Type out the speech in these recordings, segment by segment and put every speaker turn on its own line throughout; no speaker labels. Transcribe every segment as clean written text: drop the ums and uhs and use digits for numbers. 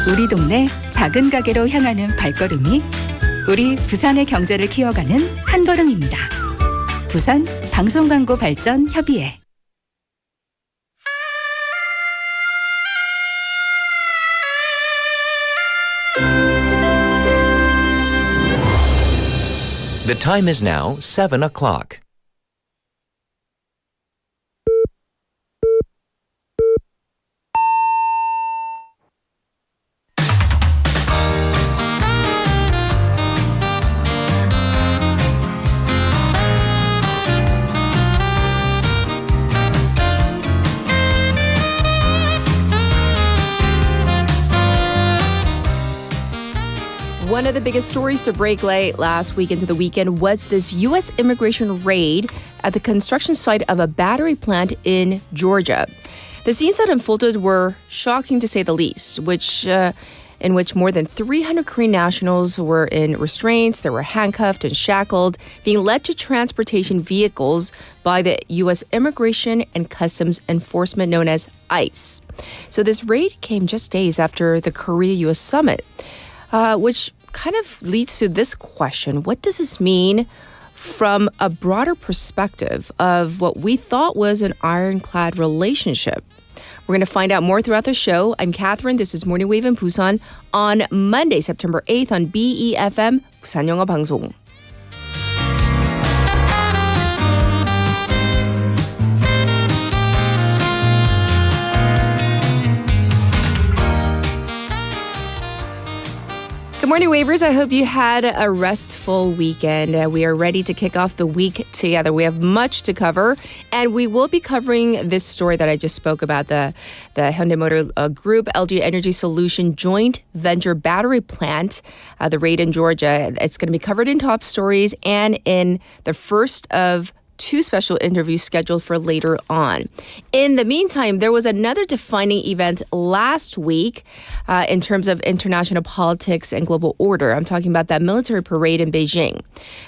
우리 동네 작은 가게로 향하는 발걸음이 우리 부산의 경제를 키워가는 한 걸음입니다. 부산 방송광고 발전 협의회.
The time is now 7 o'clock.
One of the biggest stories to break late last week into the weekend was this U.S. immigration raid at the construction site of a battery plant in Georgia. The scenes that unfolded were shocking to say the least, in which more than 300 Korean nationals were in restraints. They were handcuffed and shackled, being led to transportation vehicles by the U.S. Immigration and Customs Enforcement, known as ICE. So this raid came just days after the Korea-U.S. summit, which kind of leads to this question. What does this mean from a broader perspective of what we thought was an ironclad relationship? We're going to find out more throughout the show. I'm Catherine. This is Morning Wave in Busan on Monday, September 8th on BEFM, 부산영어방송. Good morning, Wavers. I hope you had a restful weekend. We are ready to kick off the week together. We have much to cover, and we will be covering this story that I just spoke about, the Hyundai Motor Group LG Energy Solution joint venture battery plant, the raid in Georgia. It's going to be covered in top stories and in the first of two special interviews scheduled for later on. In the meantime, there was another defining event last week in terms of international politics and global order. I'm talking about that military parade in Beijing.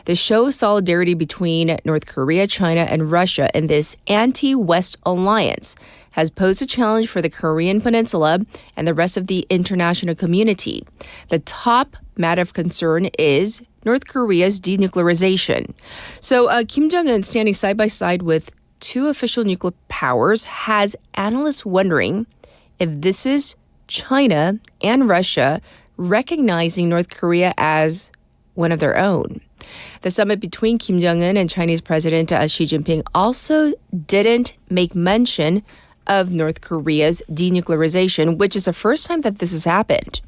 The show of solidarity between North Korea, China, and Russia in this anti-West alliance has posed a challenge for the Korean Peninsula and the rest of the international community. The top matter of concern is North Korea's denuclearization. So Kim Jong-un, standing side by side with two official nuclear powers, has analysts wondering if this is China and Russia recognizing North Korea as one of their own. The summit between Kim Jong-un and Chinese President Xi Jinping also didn't make mention of North Korea's denuclearization, which is the first time that this has happened.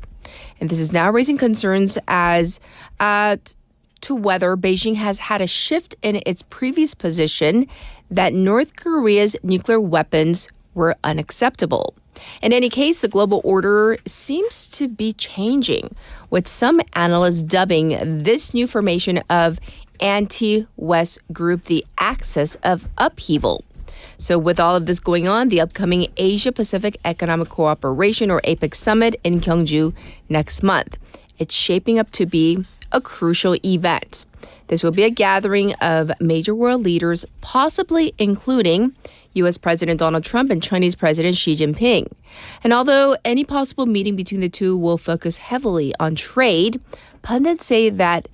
And this is now raising concerns as to whether Beijing has had a shift in its previous position that North Korea's nuclear weapons were unacceptable. In any case, the global order seems to be changing, with some analysts dubbing this new formation of anti-West group the axis of upheaval. So with all of this going on, the upcoming Asia-Pacific Economic Cooperation, or APEC Summit in Gyeongju next month, it's shaping up to be a crucial event. This will be a gathering of major world leaders, possibly including U.S. President Donald Trump and Chinese President Xi Jinping. And although any possible meeting between the two will focus heavily on trade, pundits say that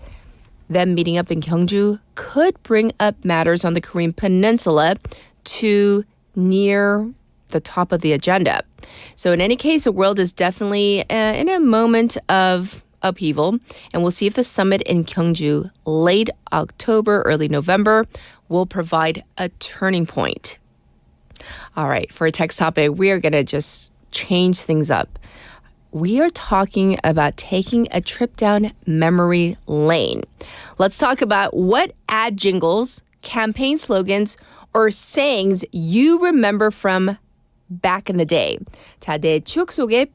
them meeting up in Gyeongju could bring up matters on the Korean Peninsula to near the top of the agenda. So in any case, the world is definitely in a moment of upheaval, and we'll see if the summit in Gyeongju late October, early November will provide a turning point. All right, for a text topic, we are going to just change things up. We are talking about taking a trip down memory lane. Let's talk about what ad jingles, campaign slogans, or sayings you remember from back in the day. 자, 내 추억 속의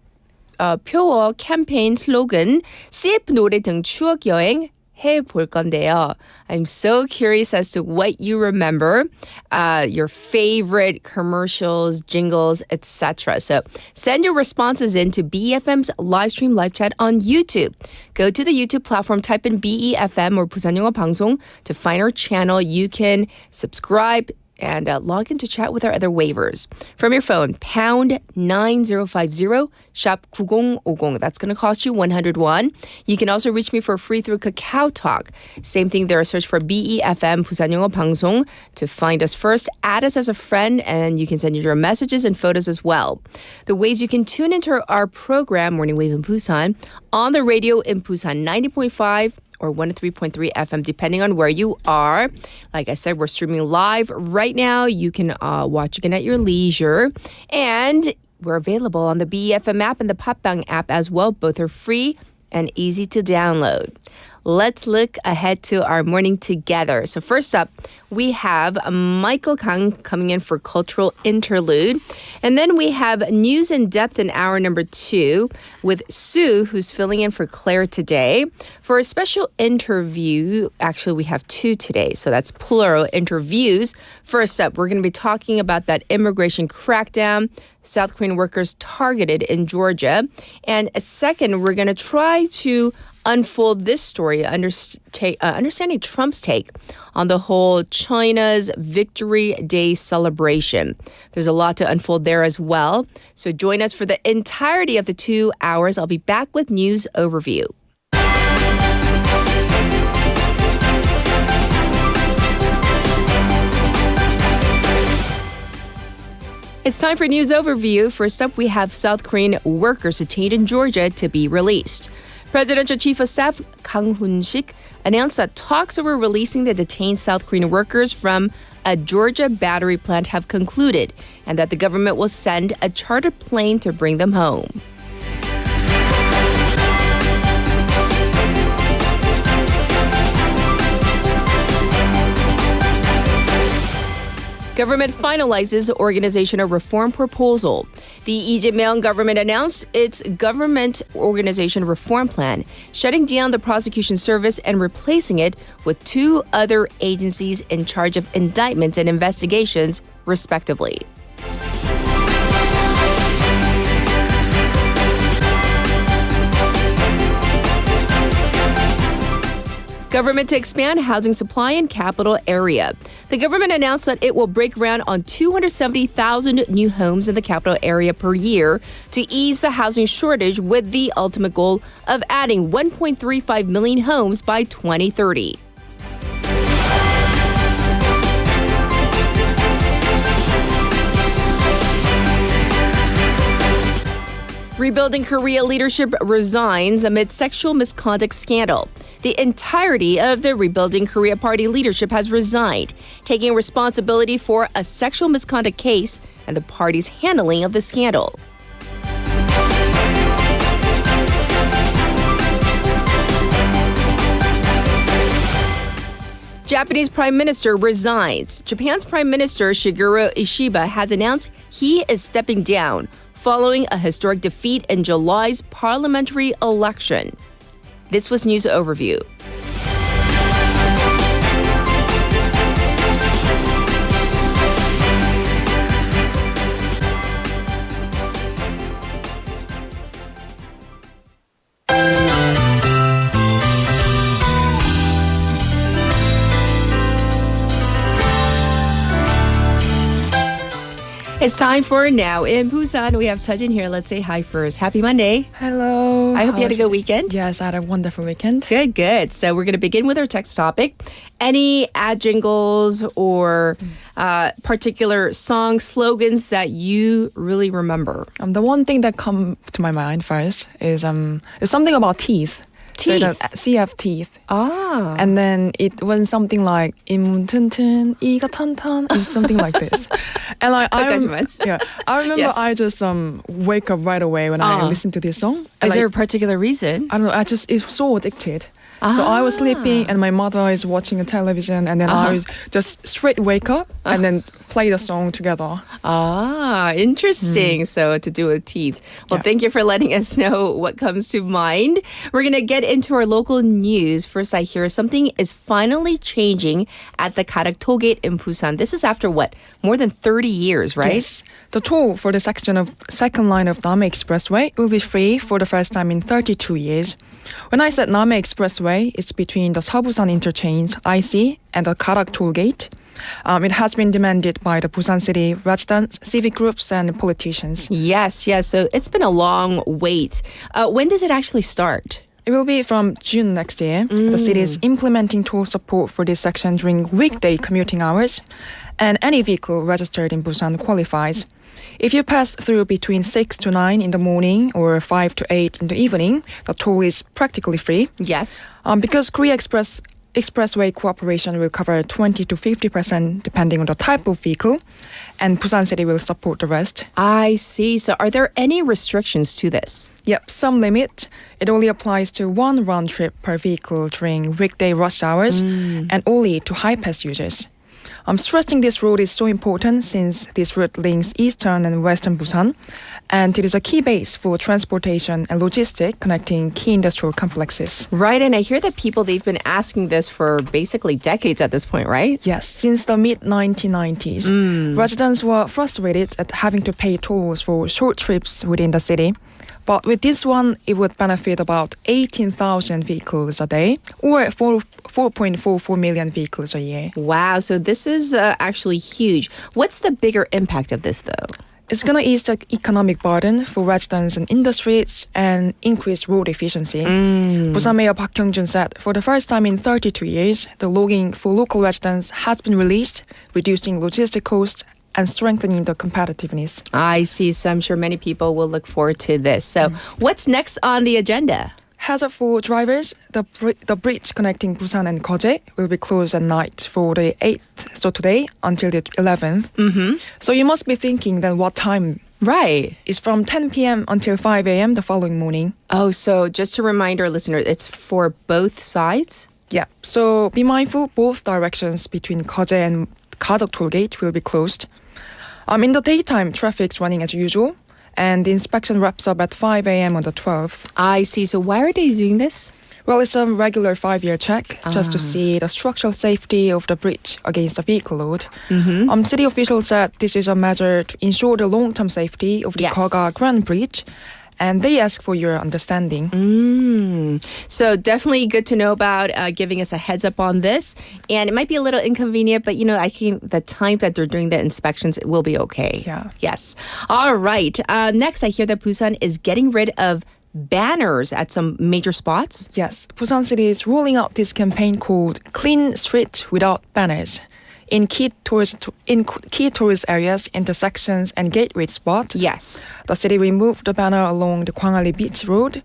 표어, 캠페인, 슬로건, CF 노래 등 추억 여행 해볼 건데요. I'm so curious as to what you remember, your favorite commercials, jingles, etc. So send your responses in to BEFM's live stream live chat on YouTube. Go to the YouTube platform, type in BEFM or 부산영어방송 to find our channel. You can subscribe and log in to chat with our other waivers. From your phone, pound 9050, shop 9050. That's going to cost you 101. You can also reach me for free through Kakao Talk. Same thing there. Search for BEFM, 부산영어방송, to find us first. Add us as a friend, and you can send your messages and photos as well. The ways you can tune into our program, Morning Wave in Busan, on the radio in Busan, 90.5 or 103.3 FM, depending on where you are. Like I said, we're streaming live right now. You can watch again at your leisure. And we're available on the BEFM app and the Popbang app as well. Both are free and easy to download. Let's look ahead to our morning together. So first up, we have Michael Kang coming in for Cultural Interlude. And then we have News in Depth in hour number 2 with Sue, who's filling in for Claire today. For a special interview, actually we have 2 today, so that's plural interviews. First up, we're going to be talking about that immigration crackdown, South Korean workers targeted in Georgia. And second, we're going to try to unfold this story, understanding Trump's take on the whole China's Victory Day celebration. There's a lot to unfold there as well. So join us for the entirety of the 2 hours. I'll be back with news overview. It's time for news overview. First up, we have South Korean workers detained in Georgia to be released. Presidential Chief of Staff Kang Hoon-sik announced that talks over releasing the detained South Korean workers from a Georgia battery plant have concluded, and that the government will send a chartered plane to bring them home. Government finalizes organizational reform proposal. The Lee Jae-myung government announced its government organization reform plan, shutting down the prosecution service and replacing it with 2 other agencies in charge of indictments and investigations, respectively. Government to expand housing supply in capital area. The government announced that it will break ground on 270,000 new homes in the capital area per year to ease the housing shortage, with the ultimate goal of adding 1.35 million homes by 2030. Rebuilding Korea leadership resigns amid sexual misconduct scandal. The entirety of the Rebuilding Korea Party leadership has resigned, taking responsibility for a sexual misconduct case and the party's handling of the scandal. Japanese Prime Minister resigns. Japan's Prime Minister Shigeru Ishiba has announced he is stepping down following a historic defeat in July's parliamentary election. This was News Overview. It's time for Now in Busan. We have Sejin here. Let's say hi first. Happy Monday.
Hello.
I hope you had a good weekend.
Yes, I had a wonderful weekend.
Good, good. So we're going to begin with our text topic. Any ad jingles or particular song slogans that you really remember?
The one thing that come to my mind first is something about teeth. So the CF teeth.
Ah.
And then it was something like 임튼튼 이가 탄탄. It was something like this. And like I remember
Yes.
I just wake up right away when I listen to this song.
Is there a particular reason?
I don't know. It's so addicted. So I was sleeping and my mother is watching the television, and then I would just straight wake up and then play the song together.
Ah, interesting. So to do with teeth. Well, thank you for letting us know what comes to mind. We're going to get into our local news. First, I hear something is finally changing at the Garakyo Gate in Busan. This is after what? More than 30 years, right?
Yes. The toll for the second line of Namhae Expressway will be free for the first time in 32 years. When I said Namhae Expressway, it's between the Seobusan Interchange, IC, and the Garakyo Gate. It has been demanded by the Busan city residents, civic groups, and politicians.
Yes, yes. So it's been a long wait. When does it actually start?
It will be from June next year. The city is implementing toll support for this section during weekday commuting hours, and any vehicle registered in Busan qualifies. If you pass through between 6 to 9 in the morning or 5 to 8 in the evening, the toll is practically free.
Yes.
Because Korea Expressway cooperation will cover 20 to 50% depending on the type of vehicle, and Busan City will support the rest.
I see. So are there any restrictions to this?
Yep, some limit. It only applies to one round trip per vehicle during weekday rush hours and only to high-pass users. Stressing this road is so important since this route links eastern and western Busan, and it is a key base for transportation and logistics connecting key industrial complexes.
Right, and I hear that they've been asking this for basically decades at this point, right?
Yes, since the mid-1990s. Residents were frustrated at having to pay tolls for short trips within the city. But with this one, it would benefit about 18,000 vehicles a day or 4.44 million vehicles a year.
Wow, so this is actually huge. What's the bigger impact of this, though?
It's going to ease the economic burden for residents and industries and increase road efficiency. Busan Mayor Park Kyung-jun said, for the first time in 32 years, the logging for local residents has been released, reducing logistic costs and strengthening the competitiveness.
I see. So I'm sure many people will look forward to this. So what's next on the agenda?
Hazard for drivers, the bridge connecting Busan and Gowder will be closed at night for the 8th, so today, until the 11th. So you must be thinking then what time?
Right.
It's from 10 p.m. until 5 a.m. the following morning.
Oh, so just to remind our listeners, it's for both sides?
Yeah, so be mindful both directions between Gowder and Gadeok tollgate will be closed. In the daytime, traffic's running as usual, and the inspection wraps up at 5 a.m. on the 12th.
I see. So why are they doing this?
Well, it's a regular 5-year check just to see the structural safety of the bridge against the vehicle load. City officials said this is a measure to ensure the long-term safety of the Koga Grand Bridge, and they ask for your understanding.
So definitely good to know about giving us a heads up on this. And it might be a little inconvenient, but I think the time that they're doing the inspections, it will be okay.
Yeah.
Yes. All right. Next, I hear that Busan is getting rid of banners at some major spots.
Yes. Busan City is rolling out this campaign called Clean Street Without Banners in key tourist areas, intersections, and gateway spots.
Yes.
The city removed the banner along the 광안리 Beach Road,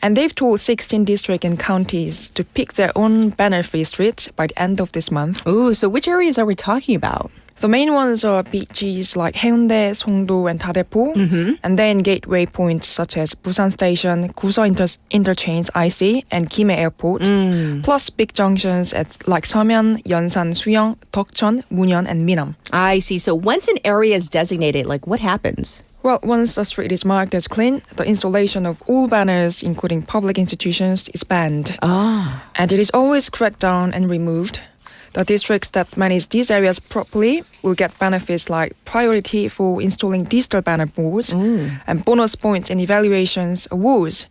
and they've told 16 districts and counties to pick their own banner-free streets by the end of this month.
Ooh, so which areas are we talking about?
The main ones are beaches like Haeundae, Songdo, and Daepo, and then gateway points such as Busan Station, Guso Interchange IC, and Gimhae Airport, plus big junctions like Seomyeon, Yeonsan, Suyong, Deokjeon, Munyeon, and Minam.
I see. So once an area is designated, what happens?
Well, once a street is marked as clean, the installation of all banners, including public institutions, is banned. And it is always cracked down and removed. The districts that manage these areas properly will get benefits like priority for installing digital banner boards and bonus points in evaluations, awards,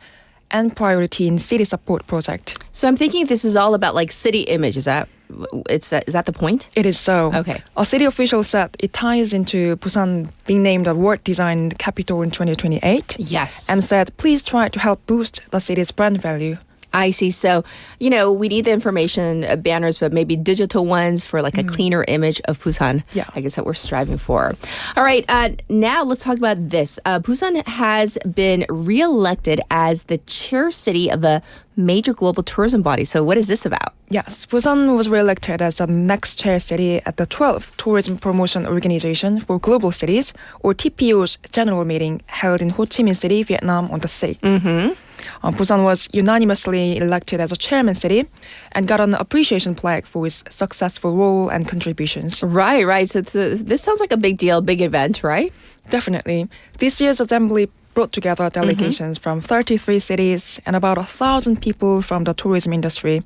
and priority in city support project.
So I'm thinking this is all about city image. Is that the point?
It is so.
Okay.
A city official said it ties into Busan being named a world design capital in 2028.
Yes.
And said, please try to help boost the city's brand value.
I see. So, we need the information banners, but maybe digital ones for a cleaner image of Busan.
Yeah.
I guess that we're striving for. All right. Now let's talk about this. Busan has been reelected as the chair city of a major global tourism body. So what is this about?
Yes, Busan was re-elected as the next chair city at the 12th Tourism Promotion Organization for Global Cities, or TPO's general meeting held in Ho Chi Minh City, Vietnam on the 6th. Busan was unanimously elected as a chairman city and got an appreciation plaque for its successful role and contributions.
Right. So this sounds like a big deal, big event, right?
Definitely. This year's assembly brought together delegations from 33 cities and about 1,000 people from the tourism industry.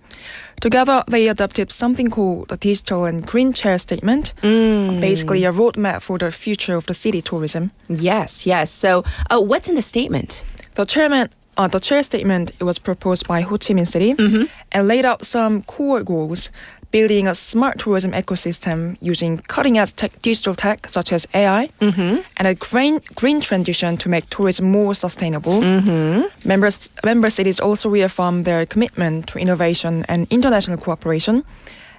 Together, they adopted something called the Digital and Green Chair Statement, basically a roadmap for the future of the city tourism.
Yes. So what's in the statement?
The chair statement, it was proposed by Ho Chi Minh City and laid out some core goals, building a smart tourism ecosystem using cutting-edge digital tech such as AI and a green transition to make tourism more sustainable. Member cities also reaffirm their commitment to innovation and international cooperation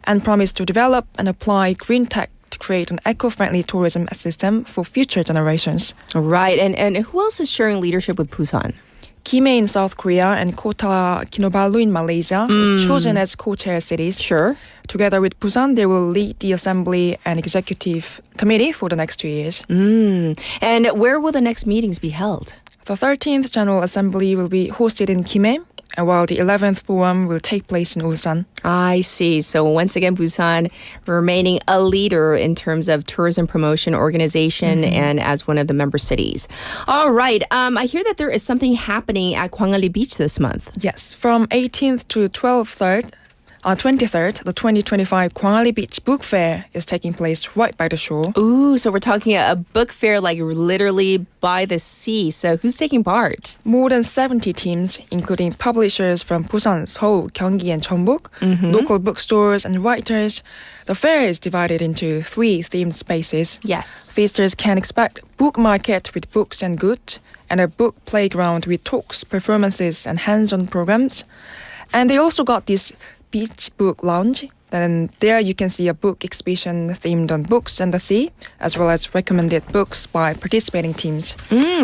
and promise to develop and apply green tech to create an eco-friendly tourism system for future generations.
Right. And who else is sharing leadership with Busan?
Gimhae in South Korea and Kota Kinabalu in Malaysia were chosen as co-chair cities.
Sure.
Together with Busan, they will lead the assembly and executive committee for the next 2 years.
And where will the next meetings be held?
The 13th General Assembly will be hosted in Gimhae, while the 11th Forum will take place in Ulsan.
I see. So once again, Busan remaining a leader in terms of tourism promotion organization and as one of the member cities. All right. I hear that there is something happening at 광안리 Beach this month.
Yes, from 18th to 23rd, the 2025 광안리 Beach Book Fair is taking place right by the shore.
Ooh, so we're talking a book fair like literally by the sea. So who's taking part?
More than 70 teams, including publishers from Busan, Seoul, Gyeonggi, and Jeonbuk, local bookstores, and writers. The fair is divided into 3 themed spaces.
Yes.
Visitors can expect book market with books and goods, and a book playground with talks, performances, and hands-on programs. And they also got this beach book lounge. Then there you can see a book exhibition themed on books and the sea, as well as recommended books by participating teams.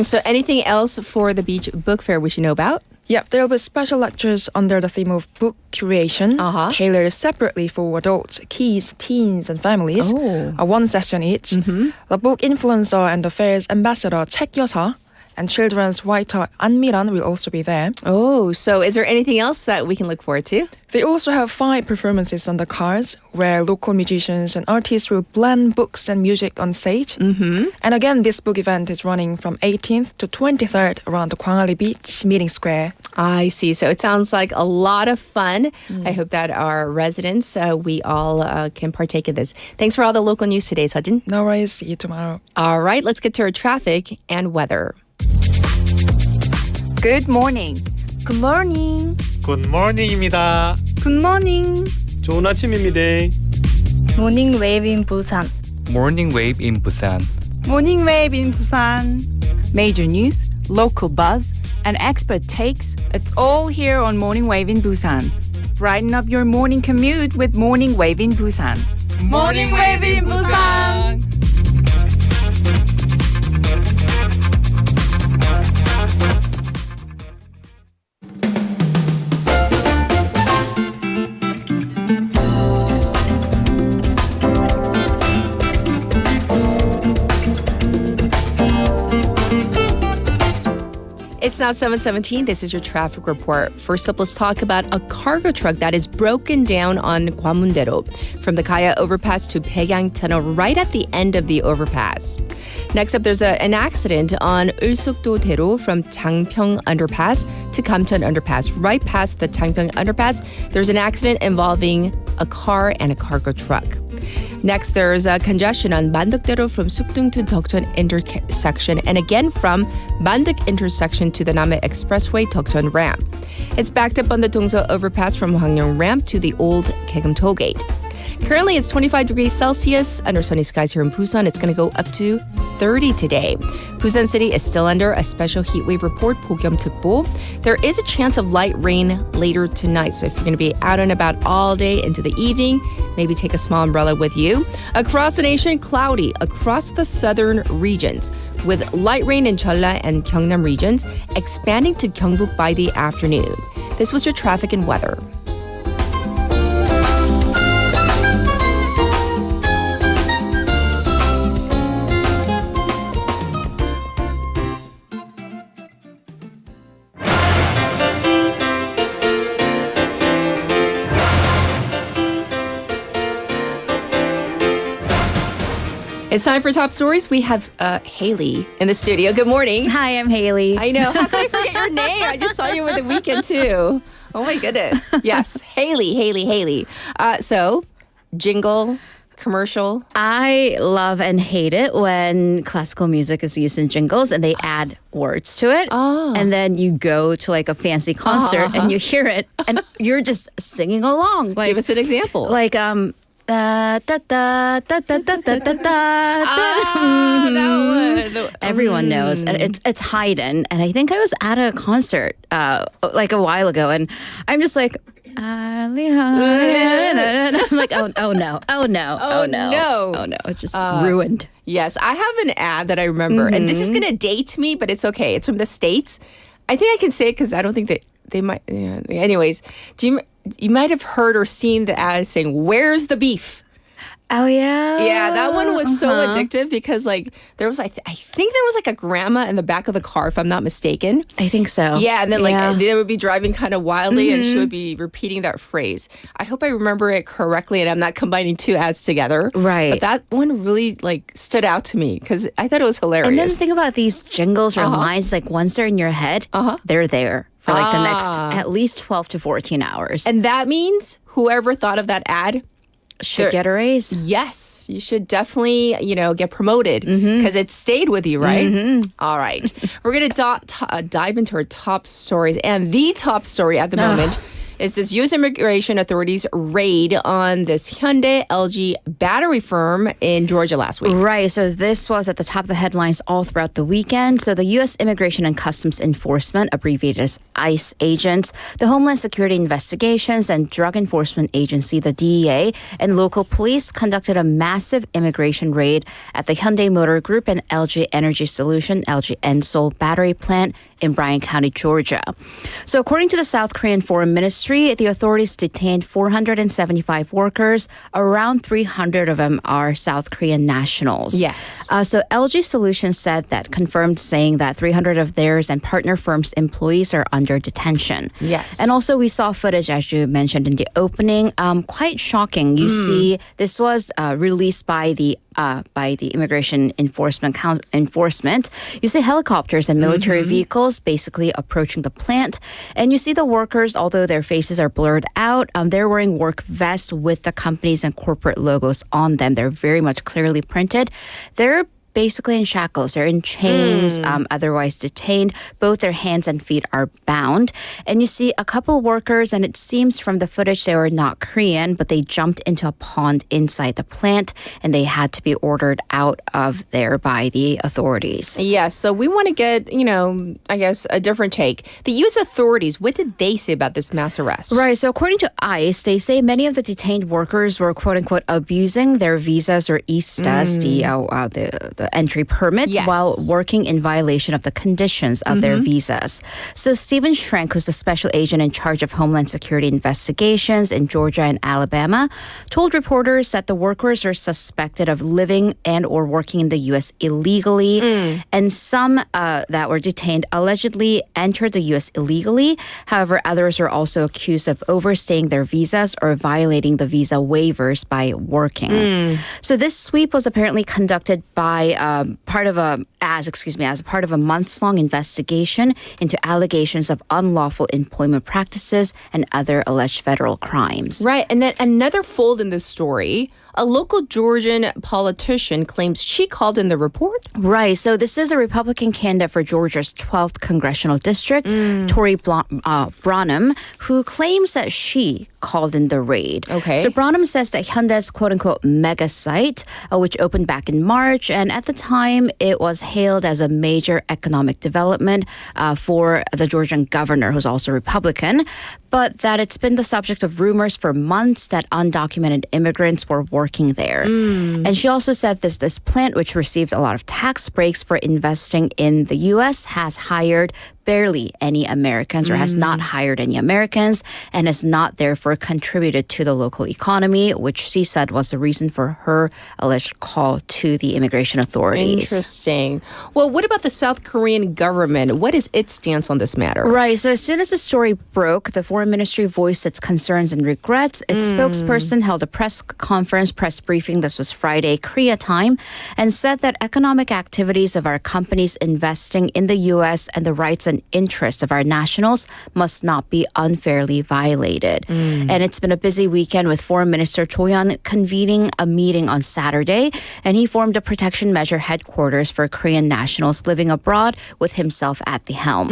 So anything else for the beach book fair we should know about?
Yep, there will be special lectures under the theme of book curation, tailored separately for adults, kids, teens, and families. One session each. The book influencer and the fair's ambassador, Chek Yosa, and children's writer An Miran will also be there.
Oh, so is there anything else that we can look forward to?
They also have 5 performances on the cars where local musicians and artists will blend books and music on stage. And again, this book event is running from 18th to 23rd around the 광안리 Beach Meeting Square.
I see. So it sounds like a lot of fun. I hope that our residents, we all can partake in this. Thanks for all the local news today, Sejin.
No worries. See you tomorrow.
All right, let's get to our traffic and weather.
Good morning.
Good morning.
굿모닝입니다.
Good morning.
좋은 아침입니다.
Morning wave in Busan.
Morning wave in Busan.
Morning wave in Busan.
Major news, local buzz, and expert takes. It's all here on Morning Wave in Busan. Brighten up your morning commute with Morning Wave in Busan.
Morning wave in Busan.
It's now 7:17. This is your traffic report. First up, let's talk about a cargo truck that is broken down on Gwamundaero from the Gaya overpass to Baegang Tunnel right at the end of the overpass. Next up, there's an accident on Ulsukdo-daero from Changpyeong Underpass to Kamcheon Underpass. Right past the Changpyeong Underpass, there's an accident involving a car and a cargo truck. Next, there's a congestion on Manduk-daero from Sukdung to Deokjeon intersection, and again from Manduk intersection to the Namhae Expressway Deokjeon ramp. It's backed up on the Dongso overpass from Hwangryong ramp to the old Kaegum tollgate. Currently, it's 25 degrees Celsius under sunny skies here in Busan. It's going to go up to 30 today. Busan City is still under a special heat wave report, Bogyum-tukbo. There is a chance of light rain later tonight. So if you're going to be out and about all day into the evening, maybe take a small umbrella with you. Across the nation, cloudy across the southern regions, with light rain in Jeolla and Gyeongnam regions, expanding to Gyeongbuk by the afternoon. This was your traffic and weather. It's time for top stories. We have Haley in the studio. Good morning.
Hi, I'm Haley.
I know. How could I forget your name? I just saw you over the weekend too. Oh my goodness. Yes, Haley. So, jingle. commercial?
I love and hate it when classical music is used in jingles and they add words to it. And then you go to like a fancy concert and you hear it and you're just singing along. Like,
Give us an example.
Like, da da da da da da da da da.
That one.
Everyone knows. And it's Haydn. And I think I was at a concert like a while ago and I'm just like, I'm like, oh no. It's just ruined.
Yes, I have an ad that I remember, and this is going to date me, but it's okay. It's from the States. I think I can say it because I don't think that they might. Yeah. Anyways, you might have heard or seen the ad saying, "Where's the beef?"
Oh yeah.
Yeah, that one was so addictive because like there was I think there was like a grandma in the back of the car, if I'm not mistaken.
I think so.
Yeah, and then like they would be driving kind of wildly and she would be repeating that phrase. I hope I remember it correctly and I'm not combining two ads together.
Right.
But that one really like stood out to me because I thought it was hilarious.
And then think about these jingles or lines, like once they're in your head, they're there for like the next at least 12 to 14 hours.
And that means whoever thought of that ad
should get a raise.
Yes, you should definitely, get promoted because it stayed with you, right? All right. We're going to dive into our top stories. And the top story at the moment is this U.S. immigration authorities raid on this Hyundai-LG battery firm in Georgia last week.
Right. So this was at the top of the headlines all throughout the weekend. So the U.S. Immigration and Customs Enforcement, abbreviated as ICE agents, the Homeland Security Investigations and Drug Enforcement Agency, the DEA, and local police conducted a massive immigration raid at the Hyundai Motor Group and LG Energy Solution, LG엔솔 battery plant in Bryan County, Georgia. So according to the South Korean Foreign Ministry, the authorities detained 475 workers. Around 300 of them are South Korean nationals.
Yes.
So LG Solutions said that, confirmed saying that 300 of theirs and partner firms' employees are under detention.
Yes.
And also we saw footage, as you mentioned in the opening, quite shocking. You see, this was released by the Immigration Enforcement. You see helicopters and military vehicles basically approaching the plant. And you see the workers, although their faces are blurred out, they're wearing work vests with the companies and corporate logos on them. They're very much clearly printed. They're basically in shackles. They're in chains, otherwise detained. Both their hands and feet are bound. And you see a couple workers, and it seems from the footage they were not Korean, but they jumped into a pond inside the plant, and they had to be ordered out of there by the authorities.
Yes, so we want to get, I guess, a different take. The U.S. authorities, what did they say about this mass arrest?
Right, so according to ICE, they say many of the detained workers were, quote-unquote, abusing their visas or ISTAs, the entry permits, while working in violation of the conditions of their visas. So Stephen Schrenk, who's the special agent in charge of Homeland Security investigations in Georgia and Alabama, told reporters that the workers are suspected of living and or working in the U.S. illegally. And some that were detained allegedly entered the U.S. illegally. However, others are also accused of overstaying their visas or violating the visa waivers by working. So this sweep was apparently conducted by as part of a months-long investigation into allegations of unlawful employment practices and other alleged federal crimes.
Right, and then another fold in this story, a local Georgian politician claims she called in the report.
Right. So this is a Republican candidate for Georgia's 12th congressional district, Tori Branham, who claims that she called in the raid.
Okay.
So Branham says that Hyundai's quote-unquote mega site, which opened back in March, and at the time it was hailed as a major economic development for the Georgian governor, who's also Republican, but that it's been the subject of rumors for months that undocumented immigrants were working there. And she also said this plant, which received a lot of tax breaks for investing in the U.S., has hired barely any Americans or has not hired any Americans and has not therefore contributed to the local economy, which she said was the reason for her alleged call to the immigration authorities.
Interesting. Well, what about the South Korean government? What is its stance on this matter?
Right. So as soon as the story broke, the foreign ministry voiced its concerns and regrets. Its spokesperson held a press briefing. This was Friday, Korea time, and said that economic activities of our companies investing in the U.S. and the rights and and interests of our nationals must not be unfairly violated. And it's been a busy weekend with Foreign Minister Cho Hyun convening a meeting on Saturday, and he formed a protection measure headquarters for Korean nationals living abroad with himself at the helm.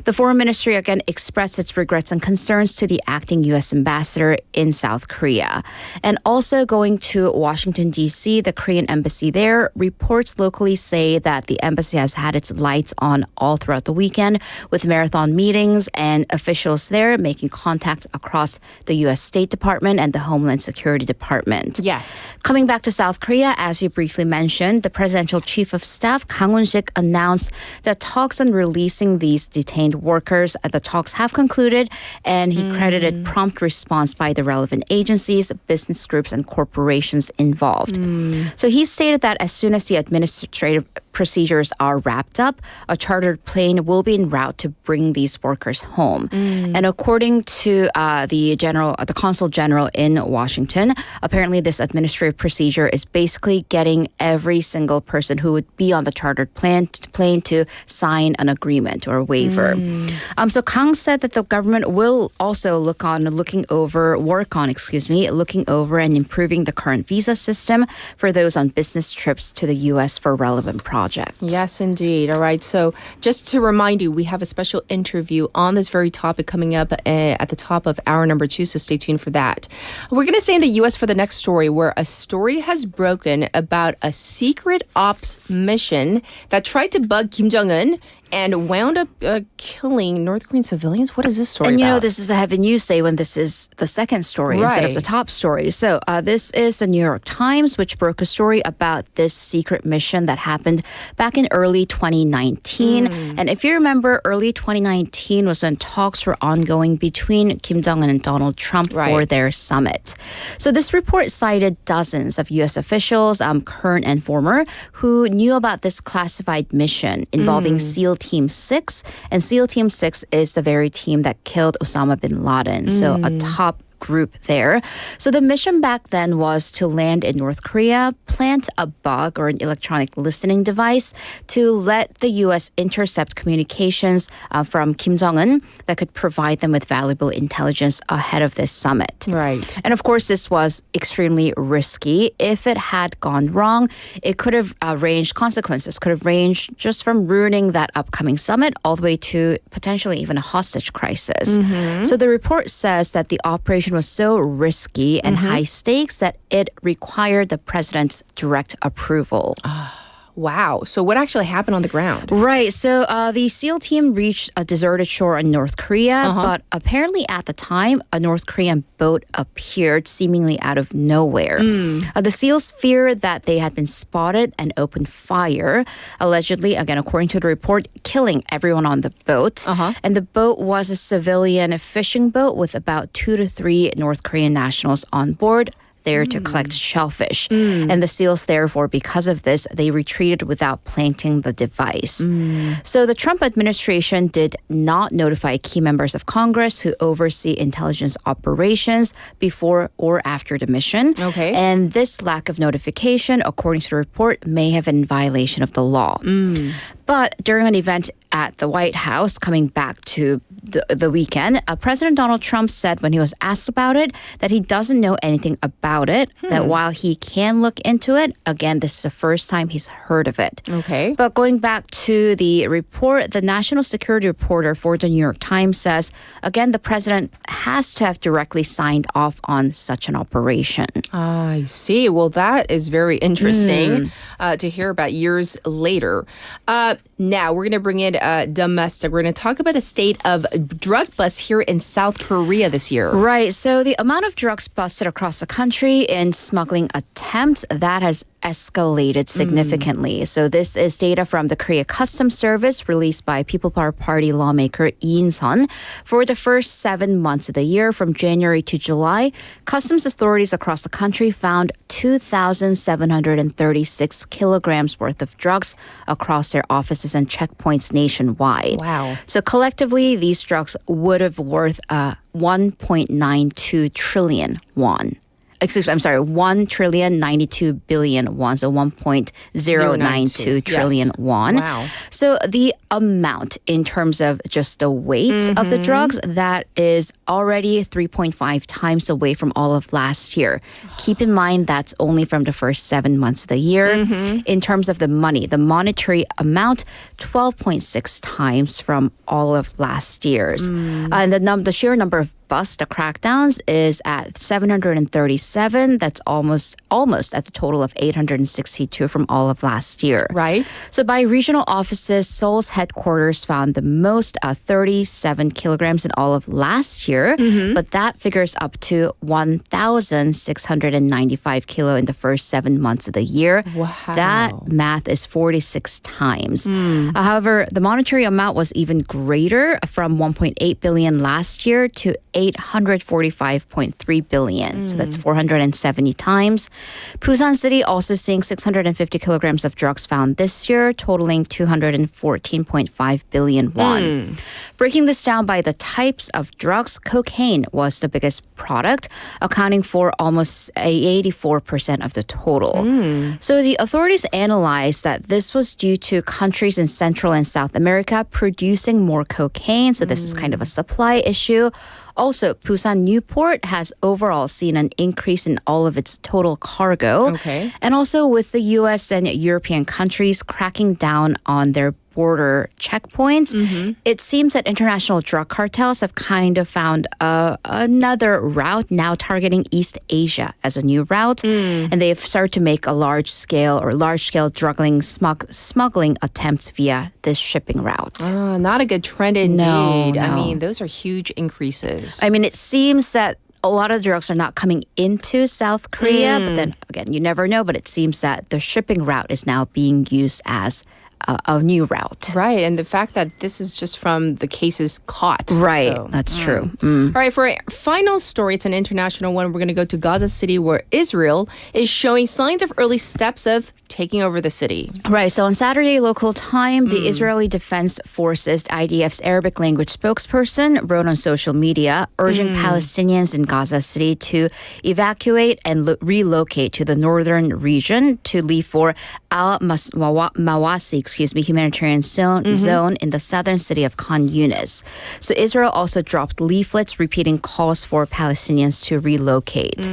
The Foreign Ministry again expressed its regrets and concerns to the acting U.S. ambassador in South Korea. And also going to Washington, D.C., the Korean embassy there, reports locally say that the embassy has had its lights on all throughout the weekend with marathon meetings and officials there making contacts across the U.S. State Department and the Homeland Security Department.
Yes.
Coming back to South Korea, as you briefly mentioned, the presidential chief of staff, Kang Won-sik, announced that talks on releasing these detained workers, the talks have concluded, and he credited prompt response by the relevant agencies, business groups, and corporations involved. So he stated that as soon as the administrative procedures are wrapped up, a chartered plane will be en route to bring these workers home. And according to the consul general in Washington, apparently this administrative procedure is basically getting every single person who would be on the chartered plane to sign an agreement or a waiver. So Kang said that the government will also looking over and improving the current visa system for those on business trips to the U.S. for relevant projects.
Yes, indeed. All right. So just to remind you, we have a special interview on this very topic coming up at the top of hour number 2, so stay tuned for that. We're going to stay in the U.S. for the next story, where a story has broken about a secret ops mission that tried to bug Kim Jong-un and wound up killing North Korean civilians. What is this story
about? And you know,
about?
this is a heavy news day when this is the second story instead of the top story. So this is the New York Times, which broke a story about this secret mission that happened back in early 2019. And if you remember, early 2019 was when talks were ongoing between Kim Jong-un and Donald Trump for their summit. So this report cited dozens of U.S. officials, current and former, who knew about this classified mission involving SEAL Team 6. And SEAL Team 6 is the very team that killed Osama bin Laden. So a top group there. So the mission back then was to land in North Korea, plant a bug or an electronic listening device to let the U.S. intercept communications from Kim Jong-un that could provide them with valuable intelligence ahead of this summit.
Right.
And of course, this was extremely risky. If it had gone wrong, it could have consequences could have ranged just from ruining that upcoming summit all the way to potentially even a hostage crisis. So the report says that the operation was so risky and high stakes that it required the president's direct approval.
Wow. So what actually happened on the ground?
Right. So the SEAL team reached a deserted shore in North Korea, but apparently at the time, a North Korean boat appeared seemingly out of nowhere. The SEALs feared that they had been spotted and opened fire, allegedly, again, according to the report, killing everyone on the boat. And the boat was a civilian fishing boat with about 2 to 3 North Korean nationals on board, there to collect shellfish. And the SEALs, therefore, because of this, they retreated without planting the device. So the Trump administration did not notify key members of Congress who oversee intelligence operations before or after the mission. And this lack of notification, according to the report, may have been in violation of the law. But during an event at the White House, coming back to the weekend, President Donald Trump said when he was asked about it that he doesn't know anything about it, that while he can look into it, again, this is the first time he's heard of it. But going back to the report, the national security reporter for the New York Times says, again, the president has to have directly signed off on such an operation.
I see. Well, that is very interesting to hear about years later. Now, we're going to bring in domestic. We're going to talk about the state of drug busts here in South Korea this year.
Right. So the amount of drugs busted across the country in smuggling attempts, that has escalated significantly. So this is data from the Korea Customs Service released by People Power Party lawmaker Lee In-sun. For the first 7 months of the year, from January to July, customs authorities across the country found 2,736 kilograms worth of drugs across their offices and checkpoints nationwide.
Wow.
So collectively, these drugs would have worth 1.92 trillion won. 1 trillion 92 billion won, so 1.092 trillion won.
Wow.
So the amount in terms of just the weight of the drugs, that is already 3.5 times away from all of last year. Keep in mind that's only from the first 7 months of the year. In terms of the money, the monetary amount, 12.6 times from all of last year's. And the sheer number of busts, the crackdowns, is at 737. That's almost at the total of 862 from all of last year.
Right.
So by regional offices, Seoul's headquarters found the most, 37 kilograms in all of last year, but that figures up to 1,695 kilo in the first 7 months of the year.
Wow.
That math is 46 times. However, the monetary amount was even greater, from 1.8 billion last year to 845.3 billion. So that's 470 times. Busan City also seeing 650 kilograms of drugs found this year, totaling 214.5 billion won. Breaking this down by the types of drugs, cocaine was the biggest product, accounting for almost 84% of the total. So the authorities analyzed that this was due to countries in Central and South America producing more cocaine. So this is kind of a supply issue. Also, Busan Newport has overall seen an increase in all of its total cargo.
Okay.
And also with the U.S. and European countries cracking down on their border checkpoints, it seems that international drug cartels have kind of found another route, now targeting East Asia as a new route. And they've started to make a large-scale smuggling attempts via this shipping route.
Not a good trend indeed.
No.
I mean, those are huge increases.
I mean, it seems that a lot of drugs are not coming into South Korea, but then again, you never know, but it seems that the shipping route is now being used as a new route.
Right, and the fact that this is just from the cases caught.
Right,
so,
that's true.
All right, for our final story, it's an international one. We're going to go to Gaza City, where Israel is showing signs of early steps of taking over the city.
Right, so on Saturday local time, the Israeli Defense Forces, IDF's Arabic language spokesperson, wrote on social media urging Palestinians in Gaza City to evacuate and relocate to the northern region to leave for Al-Mawasi, humanitarian zone in the southern city of Khan Yunis. So Israel also dropped leaflets repeating calls for Palestinians to relocate.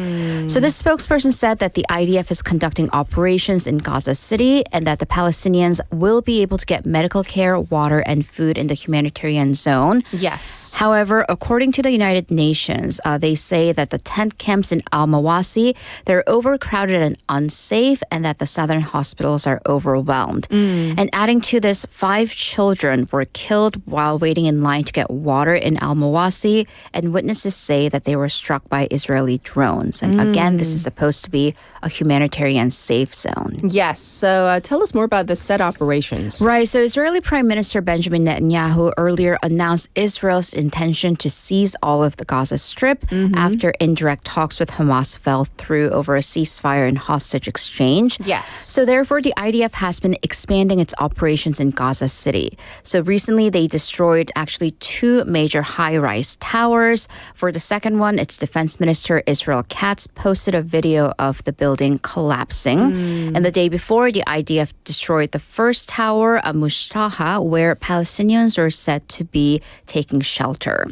So this spokesperson said that the IDF is conducting operations in Gaza City and that the Palestinians will be able to get medical care, water, and food in the humanitarian zone.
Yes.
However, according to the United Nations, they say that the tent camps in Al-Mawasi, they're overcrowded and unsafe, and that the southern hospitals are overwhelmed. And adding to this, 5 children were killed while waiting in line to get water in Al-Mawasi, and witnesses say that they were struck by Israeli drones. And again, this is supposed to be a humanitarian safe zone.
Yes, so tell us more about the set operations.
Right, so Israeli Prime Minister Benjamin Netanyahu earlier announced Israel's intention to seize all of the Gaza Strip after indirect talks with Hamas fell through over a ceasefire and hostage exchange.
Yes.
So therefore, the IDF has been expanding its operations in Gaza City. So recently, they destroyed actually 2 major high-rise towers. For the second one, its Defense Minister Israel Katz posted a video of the building collapsing. And the day before, the IDF destroyed the first tower, Mushtaha, where Palestinians are said to be taking shelter.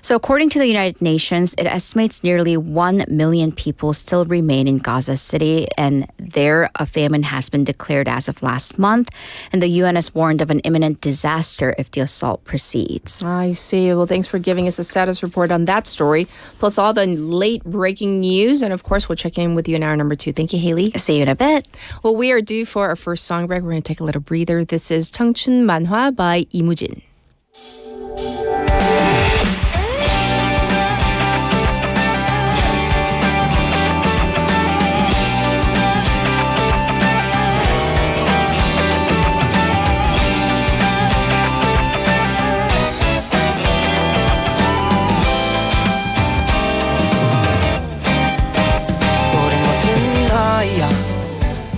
So according to the United Nations, it estimates nearly 1 million people still remain in Gaza City, and there a famine has been declared as of last month, and the UN has warned of an imminent disaster if the assault proceeds.
I see. Well, thanks for giving us a status report on that story, plus all the late breaking news, and of course, we'll check in with you in hour number 2. Thank you, Haley.
See you in a bit.
Well, we are due for our first song break. We're going to take a little breather. This is 청춘 만화 by 이무진.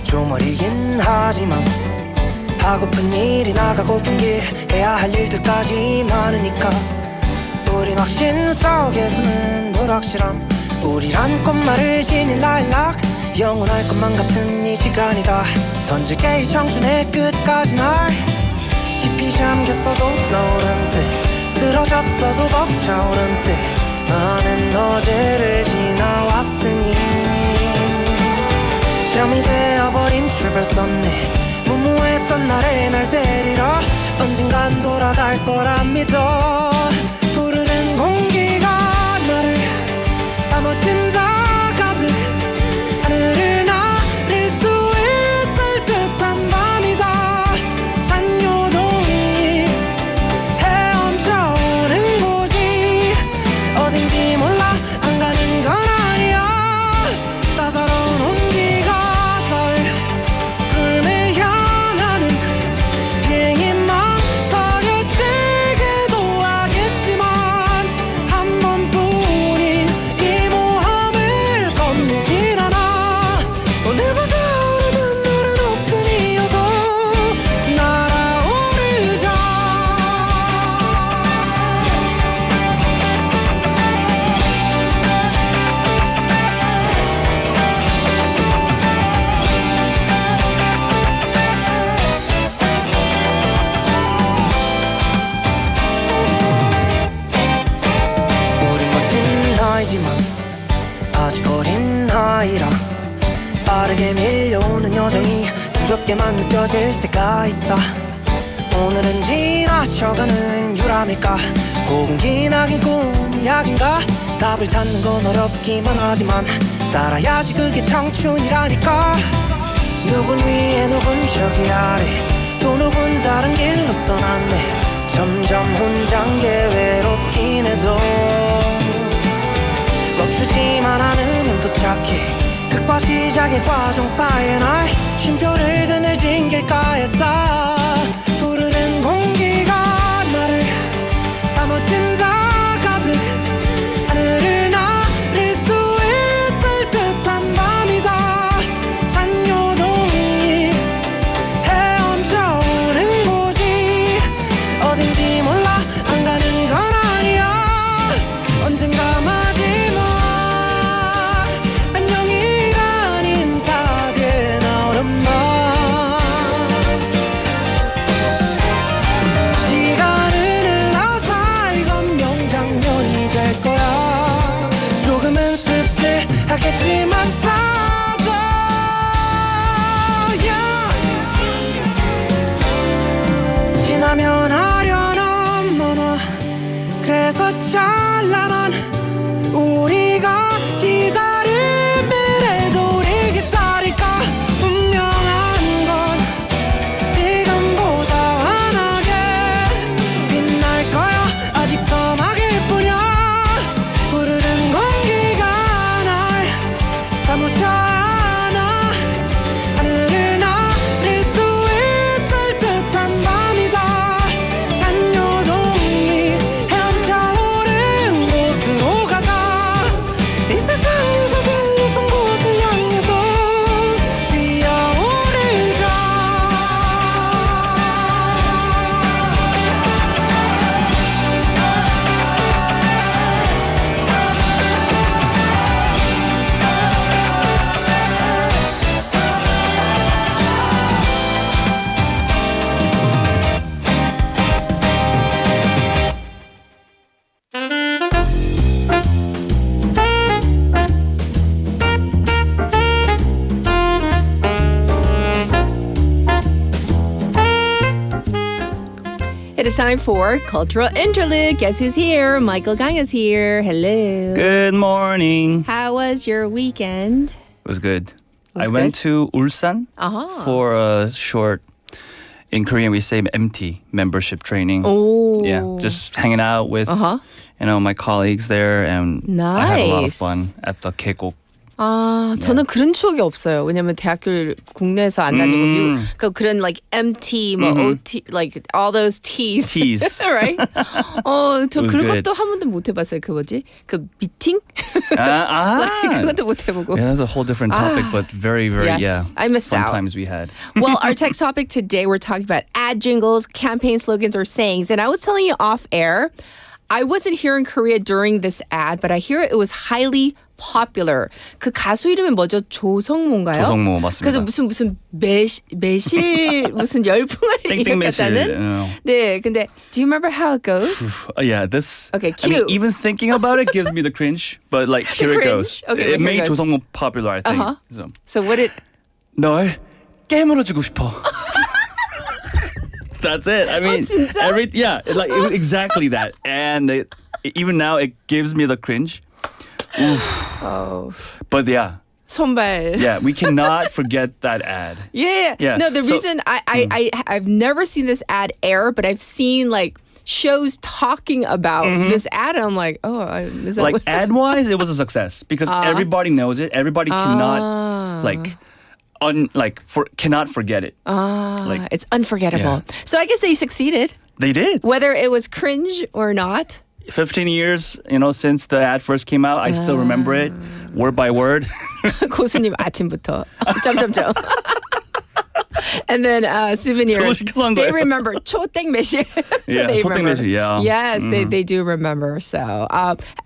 좀 어리긴 하지만 하고픈 일이 나가고픈 길 해야 할 일들까지 많으니까 우린 확신 속에 숨은 불확실함 우리란 꽃말을 지닌 라일락 영원할 것만 같은 이 시간이다 던질게 이 청춘의 끝까지 날 깊이 잠겼어도 떠오른 듯 쓰러졌어도 벅차오른 듯 많은 어제를 지나왔으니 잠이 되어버린 출발선네 무모했던 나를 날 데리러 언젠간 돌아갈 거라 믿어 푸르른 공기가 나를 사무친다 가득 하늘을 나를 수 있을 듯한 밤이다 잔요동이 헤엄쳐오는 곳이 어딘지 몰라 안 가는 건 아니야 따사로운 온기가 덜 구름을 향하는 비행이 망설여지기도 하겠지만 한 번뿐인 이 모험을 겁내진 않아 오늘보다 오르는 날은 없으니 어서 날아오르자 우린 멋진 나이지만 아직 어린 아이라 빠르게 밀려오는 여정이 두렵게만 느껴질 때가 있다 오늘은 지나쳐가는 유람일까 혹은 기나긴 꿈이 약인가 답을 찾는 건 어렵기만 하지만 따라야지 그게 청춘이라니까 누군 위에 누군 저기 아래 또 누군 다른 길로 떠났네 점점 혼잔 게 외롭긴 해도 멈추지만 않으면 도착해 극과 시작의 과정 사이에 날 쉼표를 그늘진 길가에다 푸르른 공기가 나를 사무친다 가득 하늘을 나를 수 있을 듯한 밤이다 잔요동이 헤엄쳐오는 곳이 어딘지 몰라 안 가는 건 아니야 언젠가 마지막 안녕이란 인사 뒤에 나오는 날 시간을 흘러서 이건 명장면이 될 거야 조금은 씁쓸하겠지만 사도 지나면 아련한 만화 그래서 찬란한 우리가 기다린 미래도 우리 기다릴까 분명한 건 지금보다 환하게 빛날 거야 아직 서막일 뿐이야 푸르른 공기가 날 사무쳐 안아 하늘을 나를 수 있을 듯한 밤이다 잔요동이 헤엄쳐오른 곳으로 가자 이 세상에서 제일 높은 곳을 향해서 뛰어오르자
It is time for Cultural Interlude. Guess who's here? Michael Gang is here. Hello.
Good morning.
How was your weekend?
It was good.
Was
I went to Ulsan
Uh-huh.
for a short, in Korean we say MT, membership training.
Oh.
Yeah, just hanging out with my colleagues there, and I had a lot of
Nice.
fun at the 계곡.
아, 저는 그런 추억이 없어요. 왜냐면 대학교를 국내에서 안 다니고 미국, 그러니까 그런 like MT, 뭐 OT, like all those T's.
T's.
right? 저
It was
그런
good.
것도 한 번도 못 해봤어요. 그 뭐지? 그 미팅?
Ah,
그것도 못 해보고.
yeah, that's a whole different topic, but very, very,
Yes, I missed
fun
out.
times we had.
Well, our text topic today, we're talking about ad jingles, campaign slogans, or sayings. And I was telling you off air, I wasn't here in Korea during this ad, but I hear it was highly popular. 그 가수 이름이 뭐죠? 조성모인가요?
조성모 맞습니다.
그래서 무슨 매실 무슨 열풍을 일으켰다는. 네, 근데 do you remember how it goes?
Yeah, this.
Okay,
I mean,
cute.
even thinking about it gives me the cringe. But like here it goes.
Okay,
it
here
made
it goes.
조성모 popular, I think.
So what did?
널 깨물어주고 싶어. That's it. I mean,
진짜?
it was exactly that. And even now, it gives me the cringe. But yeah.
손발.
Yeah, we cannot forget that ad.
Yeah. No, the reason I've never seen this ad air, but I've seen like shows talking about this ad. And I'm like, is that
like ad-wise, it was a success because everybody knows it. Everybody cannot cannot forget it.
It's unforgettable.
Yeah.
So I guess they succeeded.
They did.
Whether it was cringe or not.
15 years, since the ad first came out, I still remember it word by word.
고수님 아침부터 점점점. And then souvenirs. They remember 초땡 매실. So they
초땡
remember.
매실, yeah.
Yes, they do remember. So,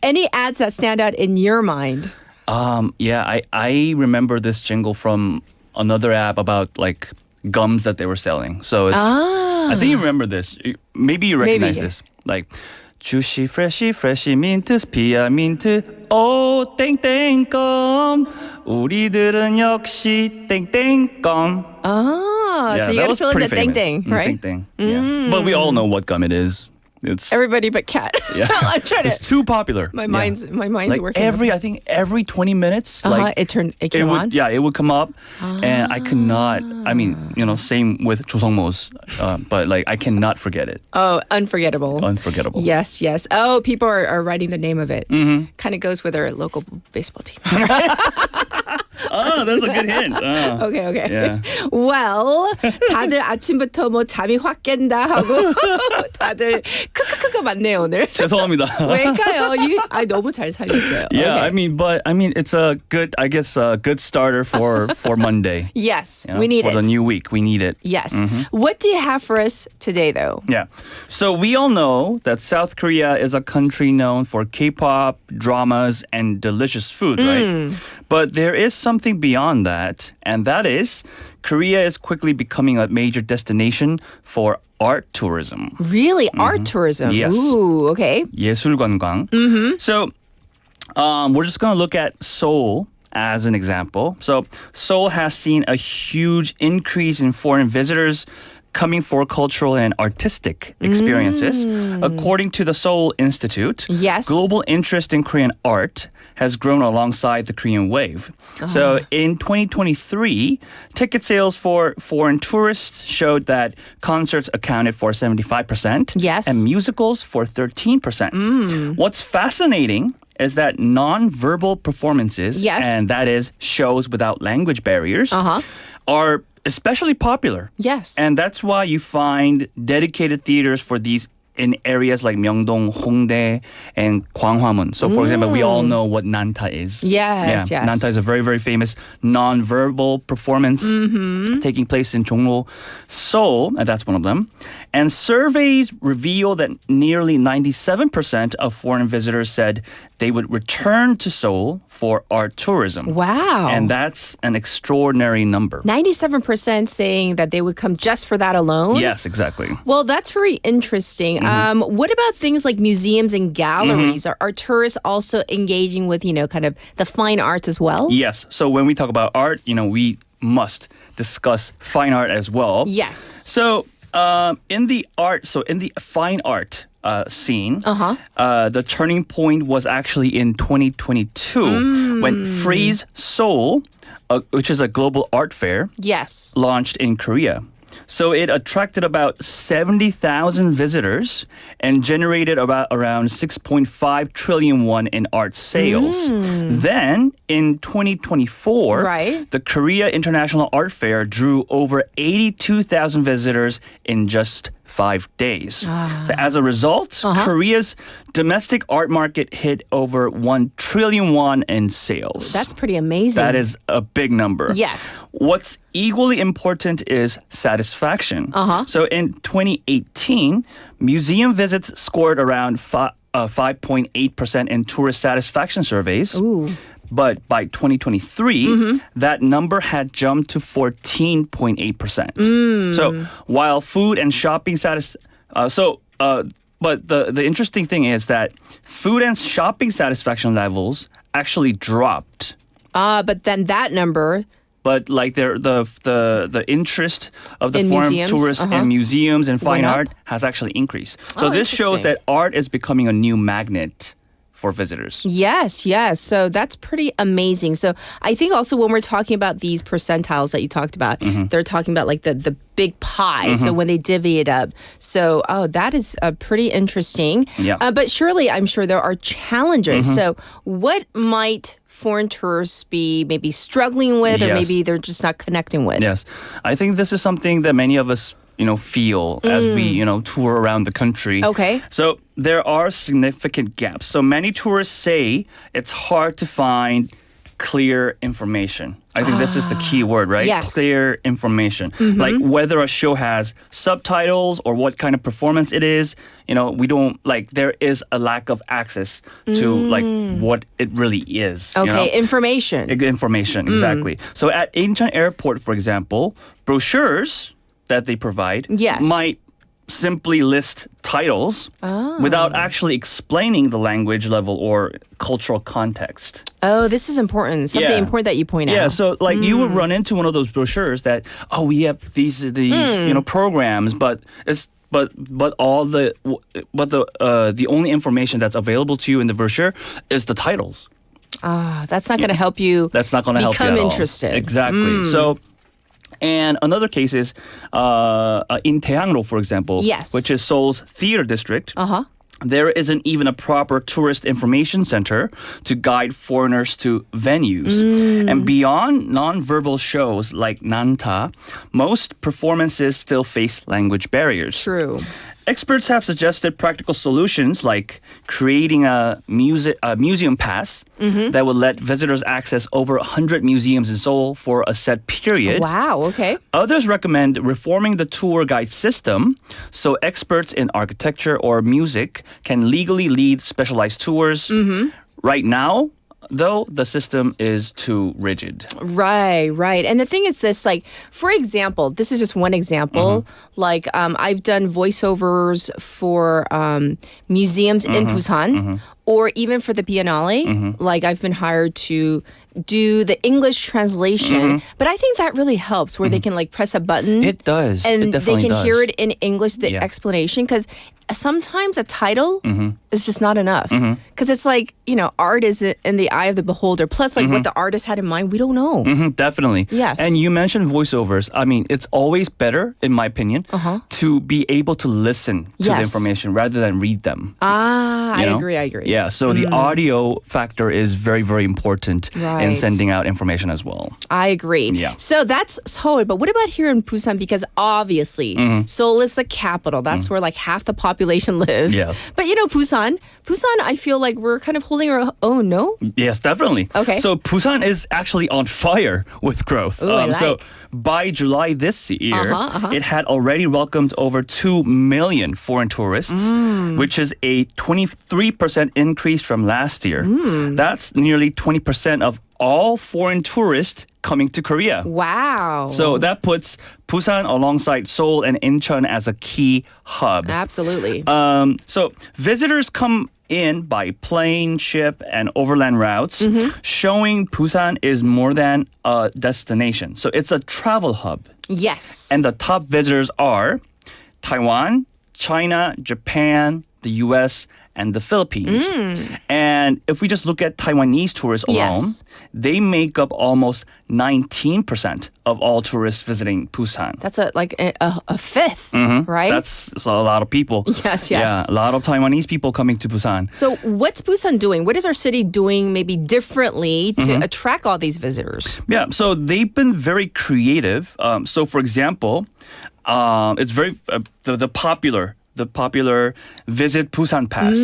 any ads that stand out in your mind?
I remember this jingle from another app about like gums that they were selling. So it's I think you remember this. Maybe you recognize this. Like 주시 프레시 민트 스피아 민트 오 땡땡껌 우리들은 역시 땡땡껌.
So you got to fill in the 땡땡, right?
땡땡. Yeah. But we all know what gum it is. It's
everybody but Kat.
Yeah.
I'm trying to.
It's too popular.
My mind's
like
working.
I think every 20 minutes,
it came on.
Yeah, it would come up, and I could not. I mean, same with 조성모's, but like I cannot forget it.
Oh, unforgettable.
Unforgettable.
Yes. Oh, people are writing the name of it.
Mm-hmm.
Kind of goes with their local baseball team.
Oh, that's a good hint.
Okay.
Yeah.
Well, 다들 아침부터 뭐 잠이 확 깬다 하고 다들 크크크가 많네요 오늘.
죄송합니다.
왜일까요? 너무 잘 살렸어요.
Yeah,
Okay.
I mean, it's a good, I guess, a good starter for Monday.
Yes, we need
for
it.
the new week. We need it.
Yes. What do you have for us today, though?
Yeah. So we all know that South Korea is a country known for K-pop, dramas, and delicious food, right? But there is something beyond that, and that is Korea is quickly becoming a major destination for art tourism.
Really? Art tourism?
Yes.
Ooh, okay.
예술관광. So we're just going to look at Seoul as an example. So Seoul has seen a huge increase in foreign visitors coming for cultural and artistic experiences. According to the Seoul Institute, global interest in Korean art has grown alongside the Korean wave. So in 2023, ticket sales for foreign tourists showed that concerts accounted for 75%, and musicals for 13%. What's fascinating is that non-verbal performances, and that is shows without language barriers, are especially popular.
Yes.
And that's why you find dedicated theaters for these in areas like Myeongdong, Hongdae, and Gwanghwamun. So, for example, we all know what Nanta is.
Yes.
Nanta is a very, very famous non-verbal performance taking place in Jongno, Seoul, and that's one of them. And surveys reveal that nearly 97% of foreign visitors said they would return to Seoul for art tourism.
Wow.
And that's an extraordinary number.
97% saying that they would come just for that alone?
Yes, exactly.
Well, that's very interesting. What about things like museums and galleries? Are tourists also engaging with, kind of the fine arts as well?
Yes. So when we talk about art, we must discuss fine art as well.
Yes.
So in the fine art scene, the turning point was actually in 2022 when Freeze Seoul, which is a global art fair, launched in Korea. So it attracted about 70,000 visitors and generated around 6.5 trillion won in art sales. Then in 2024, the Korea International Art Fair drew over 82,000 visitors in just 5 days. So as a result, Korea's domestic art market hit over 1 trillion won in sales.
That's pretty amazing.
That is a big number.
Yes.
What's equally important is satisfaction. So in 2018, museum visits scored around 5.8% in tourist satisfaction surveys.
Ooh.
But by 2023, that number had jumped to 14.8%. So while food and shopping but the interesting thing is that food and shopping satisfaction levels actually dropped.
But then that number.
But like the interest of the
In
foreign
museums,
tourists in museums and fine art has actually increased. So this shows that art is becoming a new magnet for visitors.
Yes. So that's pretty amazing. So I think also when we're talking about these percentiles that you talked about, they're talking about like the big pie. So when they divvy it up. So, that is pretty interesting.
Yeah.
But surely I'm sure there are challenges. So what might foreign tourists be maybe struggling with or maybe they're just not connecting with?
Yes. I think this is something that many of us feel as we, tour around the country.
Okay.
So there are significant gaps. So many tourists say it's hard to find clear information. I think this is the key word, right?
Yes.
Clear information. Like whether a show has subtitles or what kind of performance it is, we don't there is a lack of access to what it really is.
Okay, information.
Information, exactly. So at Incheon Airport, for example, brochures that they provide might simply list titles without actually explaining the language level or cultural context.
Oh, this is important. Something important that you point out.
Yeah, so you would run into one of those brochures that we have these programs, but all the only information that's available to you in the brochure is the titles.
That's not going to help you.
That's not going to help you
become
at all.
interested.
Exactly. So. And another case is in Daehangro, for example, which is Seoul's theater district. There isn't even a proper tourist information center to guide foreigners to venues. And beyond nonverbal shows like Nanta, most performances still face language barriers.
True.
Experts have suggested practical solutions like creating a museum pass that would let visitors access over 100 museums in Seoul for a set period.
Wow, okay.
Others recommend reforming the tour guide system so experts in architecture or music can legally lead specialized tours. Right now, though, the system is too rigid.
Right. And the thing is this, for example, this is just one example. I've done voiceovers for museums in Busan or even for the Biennale. I've been hired to do the English translation. But I think that really helps where they can press a button.
It does.
And
it definitely
they can
does.
hear it in English, the explanation. Because sometimes a title is just not enough. Because it's art is in the eye of the beholder. Plus, what the artist had in mind, we don't know.
Definitely.
Yes.
And you mentioned voiceovers. I mean, it's always better, in my opinion, to be able to listen to the information rather than read them.
I agree.
Yeah, so the audio factor is very, very important in sending out information as well.
I agree.
Yeah.
So that's Seoul. But what about here in Busan? Because obviously, Seoul is the capital. That's where half the population lives.
Yes.
But Busan, I feel like we're kind of holding our own, no?
Yes, definitely.
Okay.
So Busan is actually on fire with growth.
Ooh,
So by July this year, it had already welcomed over 2 million foreign tourists, which is a 23% increase from last year. That's nearly 20% of all foreign tourists coming to Korea.
Wow.
So that puts Busan alongside Seoul and Incheon as a key hub.
Absolutely.
So visitors come in by plane, ship, and overland routes, showing Busan is more than a destination. So it's a travel hub.
Yes.
And the top visitors are Taiwan, China, Japan, the US, and the Philippines. And if we just look at Taiwanese tourists alone, they make up almost 19% of all tourists visiting Busan.
That's a fifth, right?
That's a lot of people.
Yes.
Yeah, a lot of Taiwanese people coming to Busan.
So what's Busan doing? What is our city doing maybe differently to attract all these visitors?
Yeah, so they've been very creative. So for example, it's very the popular the popular Visit Busan Pass.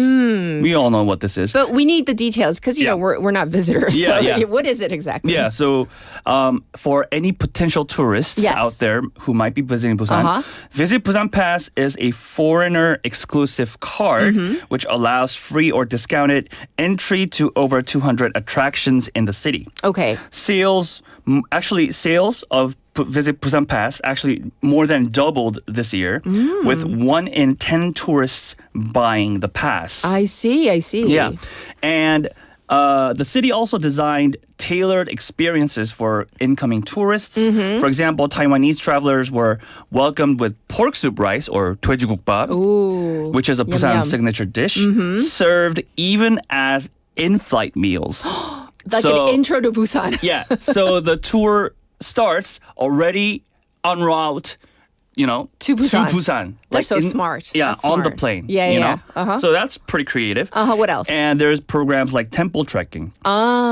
We all know what this is.
But we need the details because, you know, we're not visitors.
Yeah,
so
yeah.
what is it exactly?
Yeah, so for any potential tourists out there who might be visiting Busan, Visit Busan Pass is a foreigner exclusive card which allows free or discounted entry to over 200 attractions in the city.
Okay.
Sales of Visit Busan Pass actually more than doubled this year, with 1 in 10 tourists buying the pass.
I see.
Yeah. And the city also designed tailored experiences for incoming tourists. For example, Taiwanese travelers were welcomed with pork soup rice or 돼지국밥, which is a Busan signature dish, served even as in-flight meals.
Like an intro to Busan.
Yeah. So the tour starts already en route, you know,
to Busan. They're
Like
so smart.
Yeah,
That's
on the
smart.
plane.
Yeah,
you
yeah.
know? So that's pretty creative.
What else?
And there's programs like temple trekking,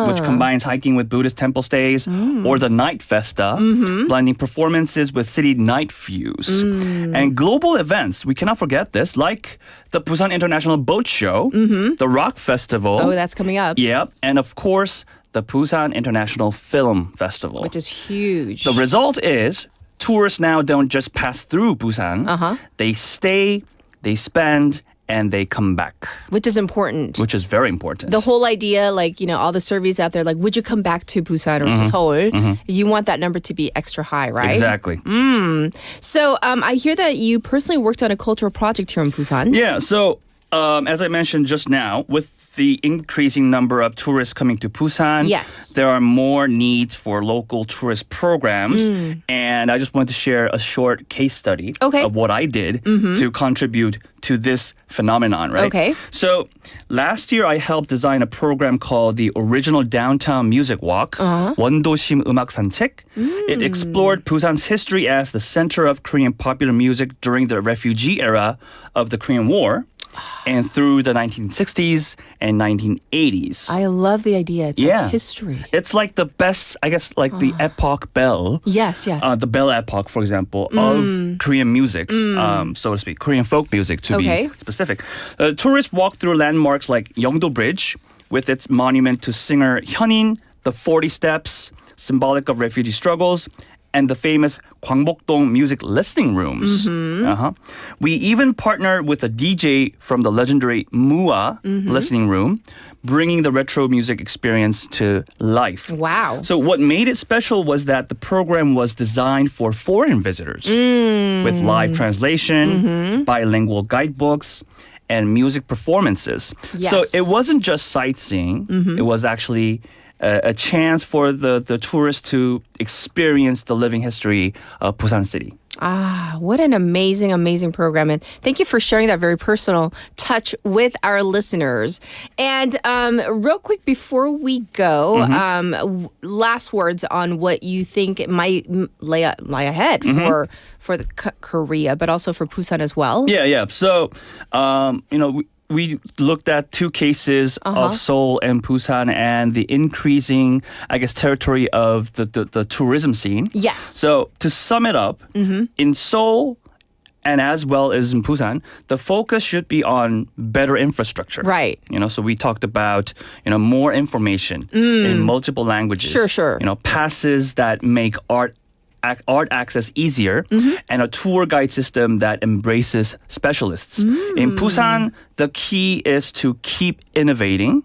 which combines hiking with Buddhist temple stays, or the night festa, blending performances with city night views. And global events, we cannot forget this, like the Busan International Boat Show, the Rock Festival.
Oh, that's coming up.
Yeah, and of course, the Busan International Film Festival.
Which is huge.
The result is tourists now don't just pass through Busan. They stay, they spend, and they come back.
Which is important.
Which is very important.
The whole idea, like, you know, all the surveys out there, like, would you come back to Busan or to Seoul? You want that number to be extra high, right?
Exactly.
So I hear that you personally worked on a cultural project here in Busan.
Yeah, so as I mentioned just now, with the increasing number of tourists coming to Busan, there are more needs for local tourist programs. And I just wanted to share a short case study of what I did to contribute to this phenomenon, right?
Okay.
So last year, I helped design a program called the Original Downtown Music Walk, 원도심 음악 산책. It explored Busan's history as the center of Korean popular music during the refugee era of the Korean War, and through the 1960s and 1980s.
I love the idea. It's like history.
It's like the best, I guess, like the epoch bell.
Yes.
The bell epoch, for example, of Korean music, so to speak, Korean folk music to be specific. Tourists walk through landmarks like Yeongdo Bridge with its monument to singer Hyunin, the 40 Steps, symbolic of refugee struggles, and the famous Gwangbokdong music listening rooms. We even partnered with a DJ from the legendary Mua listening room, bringing the retro music experience to life.
Wow.
So what made it special was that the program was designed for foreign visitors with live translation, bilingual guidebooks, and music performances. So it wasn't just sightseeing, it was actually a chance for the tourists to experience the living history of Busan City.
What an amazing, amazing program. And thank you for sharing that very personal touch with our listeners. And real quick before we go, last words on what you think might lie ahead for the Korea, but also for Busan as well.
Yeah. So, you know, we looked at two cases of Seoul and Busan and the increasing, I guess, territory of the tourism scene.
Yes.
So to sum it up, in Seoul and as well as in Busan, the focus should be on better infrastructure.
Right.
You know, so we talked about, you know, more information in multiple languages.
Sure.
You know, passes that make art access easier, and a tour guide system that embraces specialists. In Busan, the key is to keep innovating.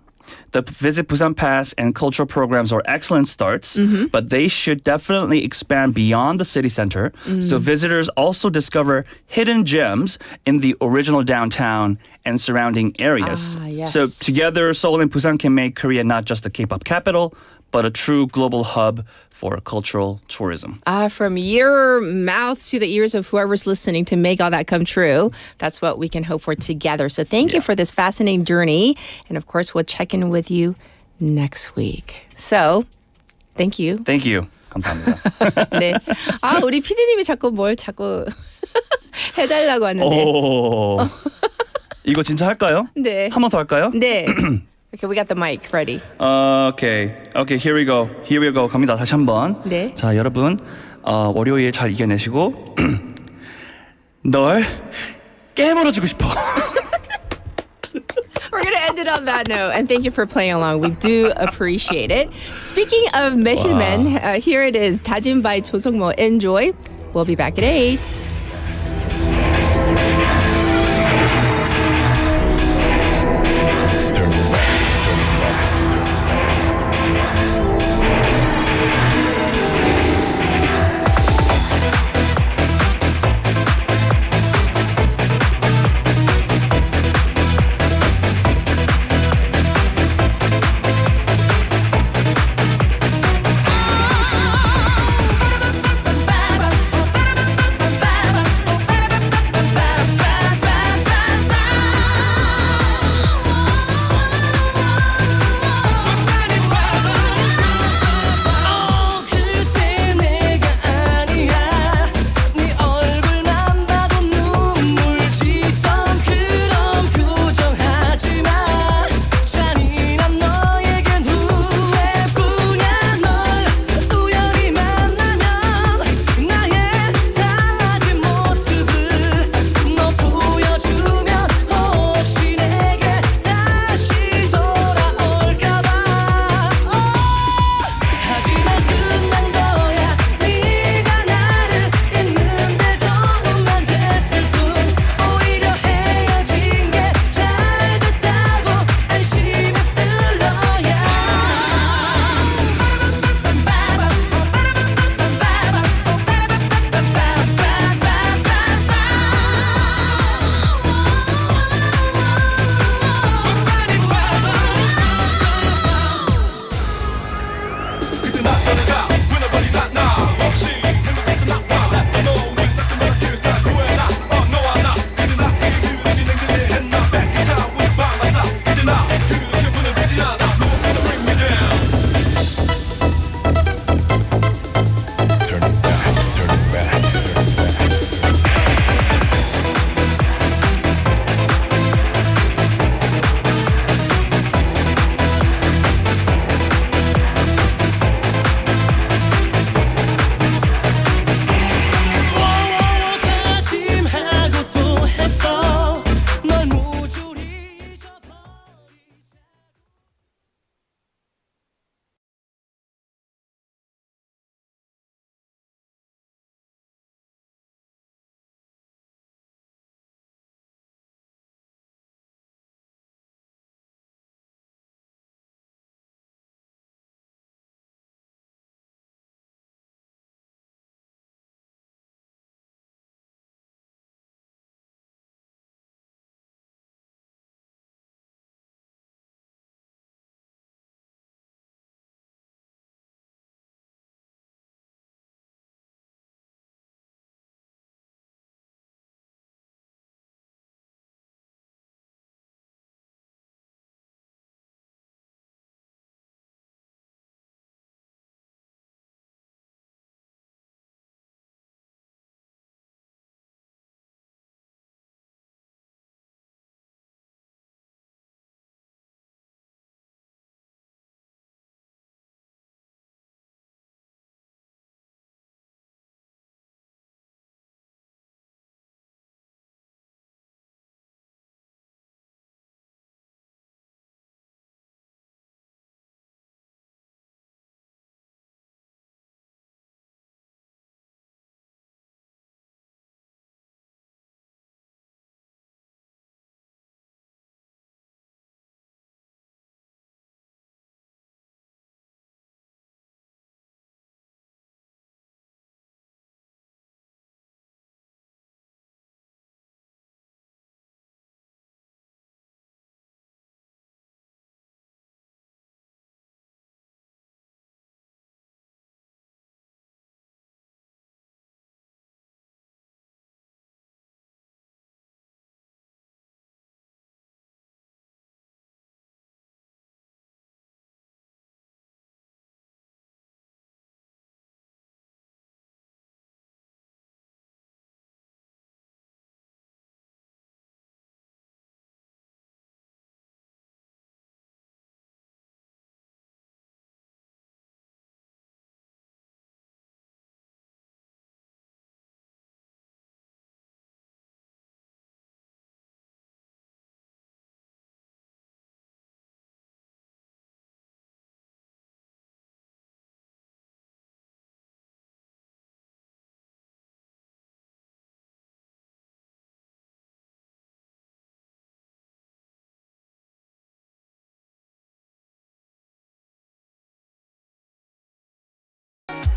The Visit Busan Pass and cultural programs are excellent starts, but they should definitely expand beyond the city center so visitors also discover hidden gems in the original downtown and surrounding areas. So together, Seoul and Busan can make Korea not just a K-pop capital, but a true global hub for cultural tourism.
From your mouth to the ears of whoever's listening to make all that come true. That's what we can hope for together. So thank you for this fascinating journey. And of course, we'll check in with you next week. So, thank you.
Thank you. 감사합니다.
네. 우리 PD님이 자꾸 해달라고 하는데.
이거 진짜 할까요?
네.
한 번 더 할까요?
네. Okay, we got the mic ready.
Okay, here we go. 갑니다. 다시 한번.
네.
자, 여러분, 월요일 잘 이겨내시고 널 깨물어주고 싶어.
We're going to end it on that note. And thank you for playing along. We do appreciate it. Speaking of Mission Men, here it is. 다짐 by 조성모. Enjoy. We'll be back at 8.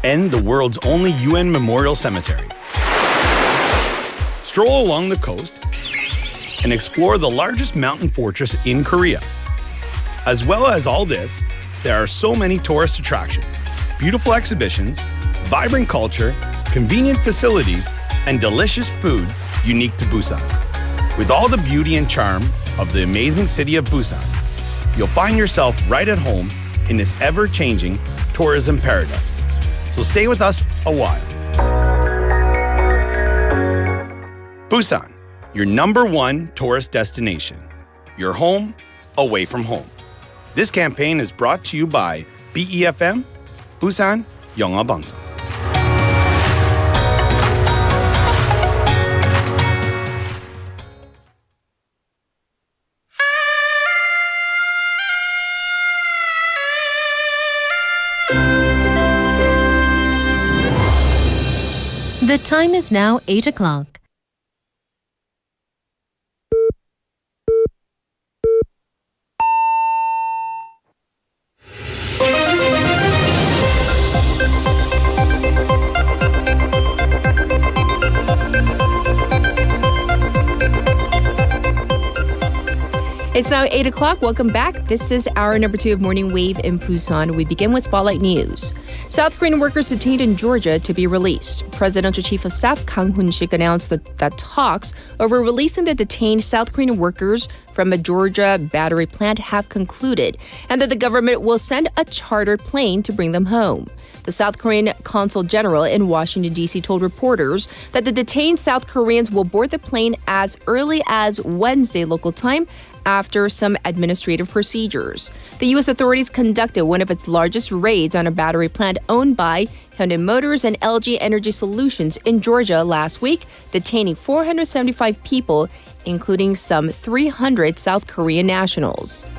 and the world's only UN memorial cemetery. Stroll along the coast and explore the largest mountain fortress in Korea. As well as all this, there are so many tourist attractions, beautiful exhibitions, vibrant culture, convenient facilities, and delicious foods unique to Busan. With all the beauty and charm of the amazing city of Busan, you'll find yourself right at home in this ever-changing tourism paradise. So stay with us a while. Busan, your #1 tourist destination. Your home, away from home. This campaign is brought to you by BEFM, Busan 영어방송.
The time is now 8 o'clock.
It's now 8 o'clock. Welcome back. This is hour number 2 of Morning Wave in Busan. We begin with Spotlight News. South Korean workers detained in Georgia to be released. Presidential Chief of Staff Kang Hoon-sik announced that talks over releasing the detained South Korean workers from a Georgia battery plant have concluded, and that the government will send a chartered plane to bring them home. The South Korean Consul General in Washington, D.C. told reporters that the detained South Koreans will board the plane as early as Wednesday local time after some administrative procedures. The U.S. authorities conducted one of its largest raids on a battery plant owned by Hyundai Motors and LG Energy Solutions in Georgia last week, detaining 475 people, including some 300 South Korean nationals.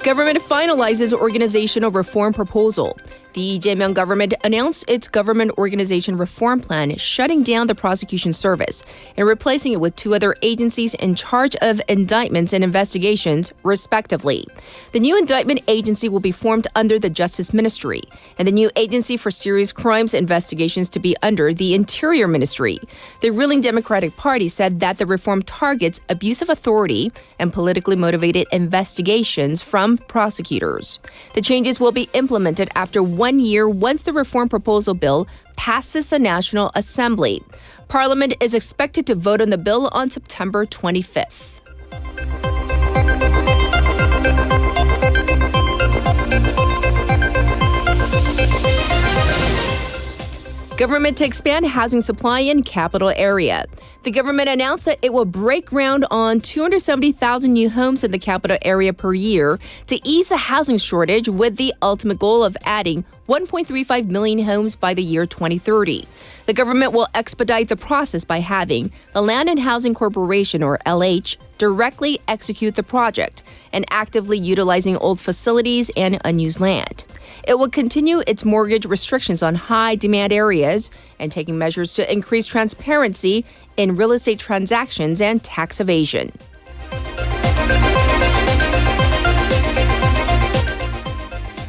Government finalizes organizational reform proposal. The Lee Jae-myung government announced its government organization reform plan, shutting down the prosecution service and replacing it with 2 other agencies in charge of indictments and investigations, respectively. The new indictment agency will be formed under the Justice Ministry, and the new agency for serious crimes investigations to be under the Interior Ministry. The ruling Democratic Party said that the reform targets abuse of authority and politically motivated investigations from prosecutors. The changes will be implemented after 1 year once the reform proposal bill passes the National Assembly. Parliament is expected to vote on the bill on September 25th. Government to expand housing supply in capital area. The government announced that it will break ground on 270,000 new homes in the capital area per year to ease the housing shortage, with the ultimate goal of adding 1.35 million homes by the year 2030. The government will expedite the process by having the Land and Housing Corporation, or LH, directly execute the project and actively utilizing old facilities and unused land. It will continue its mortgage restrictions on high-demand areas and taking measures to increase transparency in real estate transactions and tax evasion.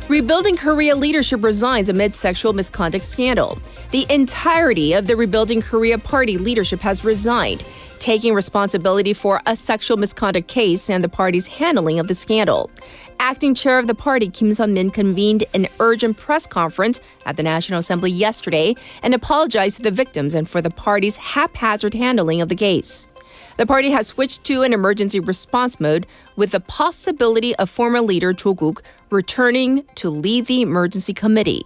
Rebuilding Korea leadership resigns amid sexual misconduct scandal. The entirety of the Rebuilding Korea Party leadership has resigned, taking responsibility for a sexual misconduct case and the party's handling of the scandal. Acting chair of the party, Kim Sun-min, convened an urgent press conference at the National Assembly yesterday and apologized to the victims and for the party's haphazard handling of the case. The party has switched to an emergency response mode, with the possibility of former leader Cho Guk returning to lead the emergency committee.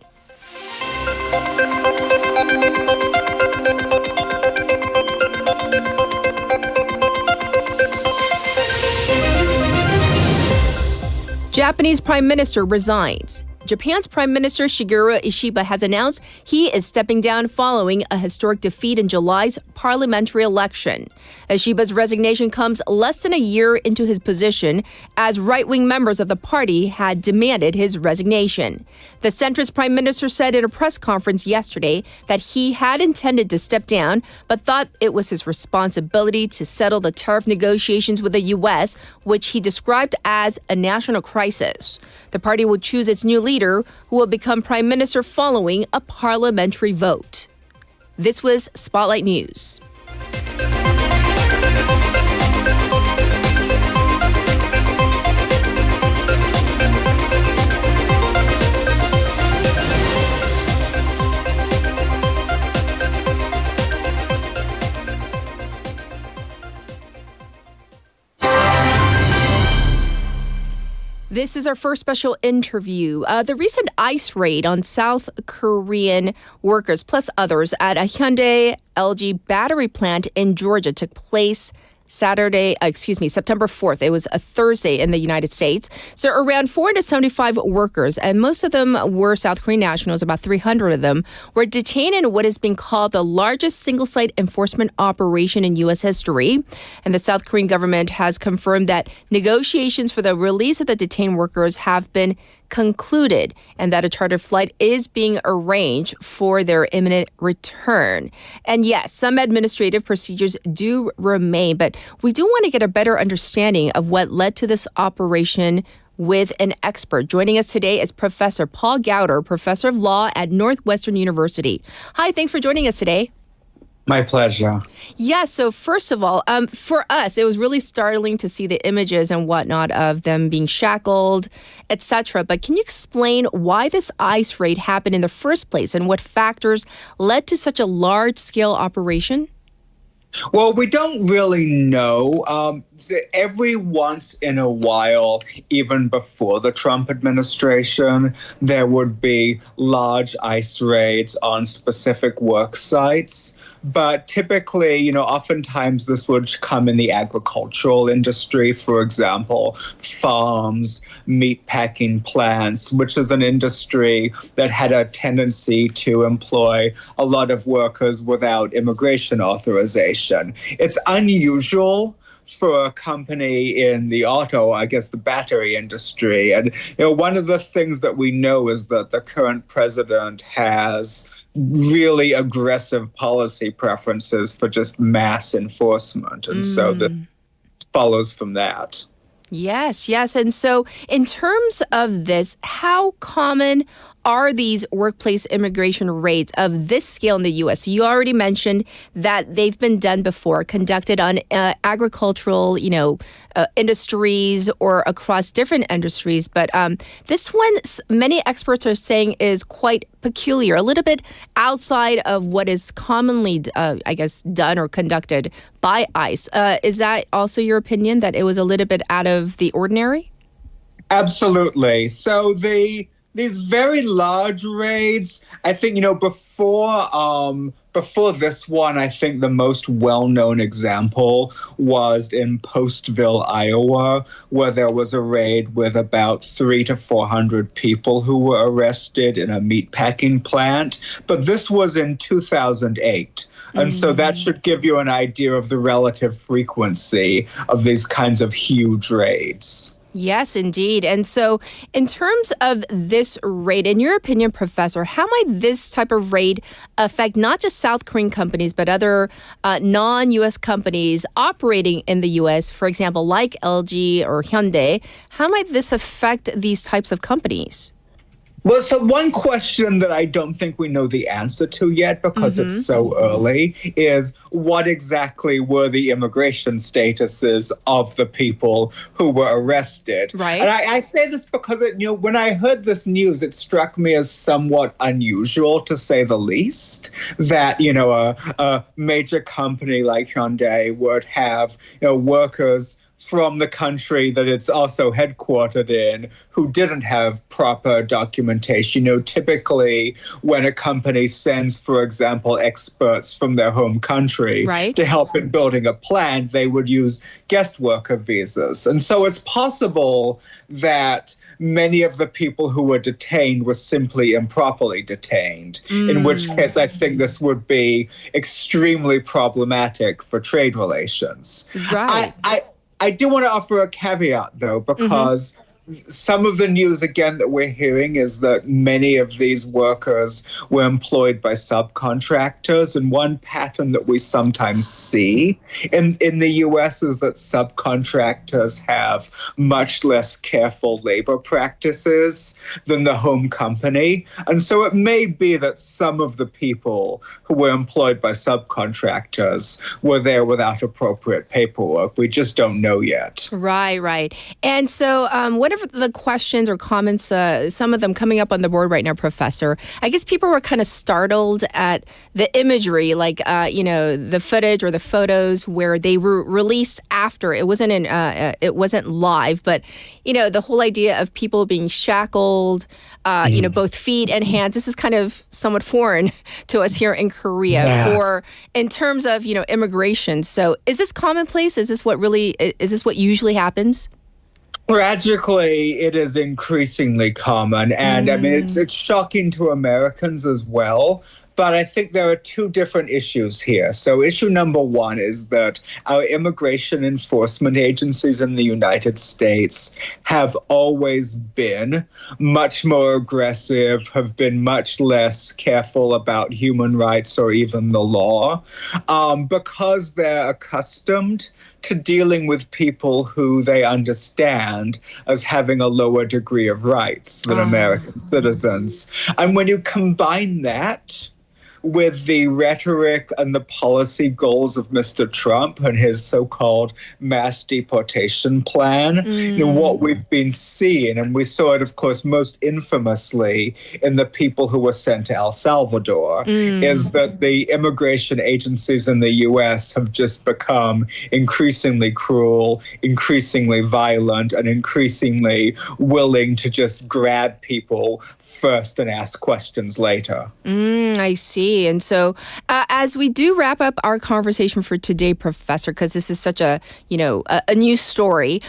Japanese Prime Minister resigns. Japan's Prime Minister Shigeru Ishiba has announced he is stepping down following a historic defeat in July's parliamentary election. Ishiba's resignation comes less than a year into his position, as right-wing members of the party had demanded his resignation. The centrist prime minister said in a press conference yesterday that he had intended to step down, but thought it was his responsibility to settle the tariff negotiations with the U.S., which he described as a national crisis. The party will choose its new leader, who will become prime minister following a parliamentary vote. This was Spotlight News. This is our first special interview. The recent ICE raid on South Korean workers, plus others, at a Hyundai LG battery plant in Georgia took place September 4th. It was a Thursday in the United States. So around 475 workers, and most of them were South Korean nationals, about 300 of them, were detained in what is being called the largest single-site enforcement operation in U.S. history. And the South Korean government has confirmed that negotiations for the release of the detained workers have been concluded, and that a charter flight is being arranged for their imminent return. And yes, some administrative procedures do remain, but we do want to get a better understanding of what led to this operation with an expert. Joining us today is Professor Paul Gowder, Professor of Law at Northwestern University. Hi, thanks for joining us today.
My pleasure.
Yeah, so first of all, for us, it was really startling to see the images and whatnot of them being shackled, etc. But can you explain why this ICE raid happened in the first place and what factors led to such a large-scale operation?
Well, we don't really know. Every once in a while, even before the Trump administration, there would be large ICE raids on specific work sites. But typically, oftentimes this would come in the agricultural industry, for example, farms, meatpacking plants, which is an industry that had a tendency to employ a lot of workers without immigration authorization. It's unusual for a company in the the battery industry. And, one of the things that we know is that the current president has really aggressive policy preferences for just mass enforcement. And so this follows from that.
Yes. And so in terms of this, how common are these workplace immigration raids of this scale in the U.S.? So you already mentioned that they've been done before, conducted on agricultural, industries or across different industries. But this one, many experts are saying, is quite peculiar, a little bit outside of what is commonly, done or conducted by ICE. Is that also your opinion, that it was a little bit out of the ordinary?
Absolutely. So these very large raids, I think, before this one, I think the most well-known example was in Postville, Iowa, where there was a raid with about 300 to 400 people who were arrested in a meatpacking plant. But this was in 2008. And so that should give you an idea of the relative frequency of these kinds of huge raids.
Yes, indeed. And so in terms of this raid, in your opinion, Professor, how might this type of raid affect not just South Korean companies, but other non-U.S. companies operating in the U.S., for example, like LG or Hyundai? How might this affect these types of companies?
Well, so one question that I don't think we know the answer to yet because it's so early is what exactly were the immigration statuses of the people who were arrested?
Right.
And I say this because, when I heard this news, it struck me as somewhat unusual, to say the least, that, a major company like Hyundai would have, workers from the country that it's also headquartered in who didn't have proper documentation. Typically when a company sends, for example, experts from their home country to help in building a plant, they would use guest worker visas. And so it's possible that many of the people who were detained were simply improperly detained, in which case I think this would be extremely problematic for trade relations.
Right.
I do want to offer a caveat, though, because some of the news, again, that we're hearing is that many of these workers were employed by subcontractors. And one pattern that we sometimes see in the U.S. is that subcontractors have much less careful labor practices than the home company. And so it may be that some of the people who were employed by subcontractors were there without appropriate paperwork. We just don't know yet.
Right. And so what are the questions or comments, some of them coming up on the board right now, Professor? I guess people were kind of startled at the imagery, like, the footage or the photos where they were released after. It wasn't live, but, the whole idea of people being shackled, both feet and hands. This is kind of somewhat foreign to us here in Korea in terms of, immigration. So is this commonplace? Is this what usually happens?
Tragically, it is increasingly common. And I mean, it's shocking to Americans as well. But I think there are two different issues here. So issue number one is that our immigration enforcement agencies in the United States have always been much more aggressive, have been much less careful about human rights or even the law, because they're accustomed to dealing with people who they understand as having a lower degree of rights than American citizens. And when you combine that with the rhetoric and the policy goals of Mr. Trump and his so-called mass deportation plan, what we've been seeing, and we saw it, of course, most infamously in the people who were sent to El Salvador, is that the immigration agencies in the U.S. have just become increasingly cruel, increasingly violent, and increasingly willing to just grab people first and ask questions later.
I see. And so as we do wrap up our conversation for today, Professor, because this is such a news story,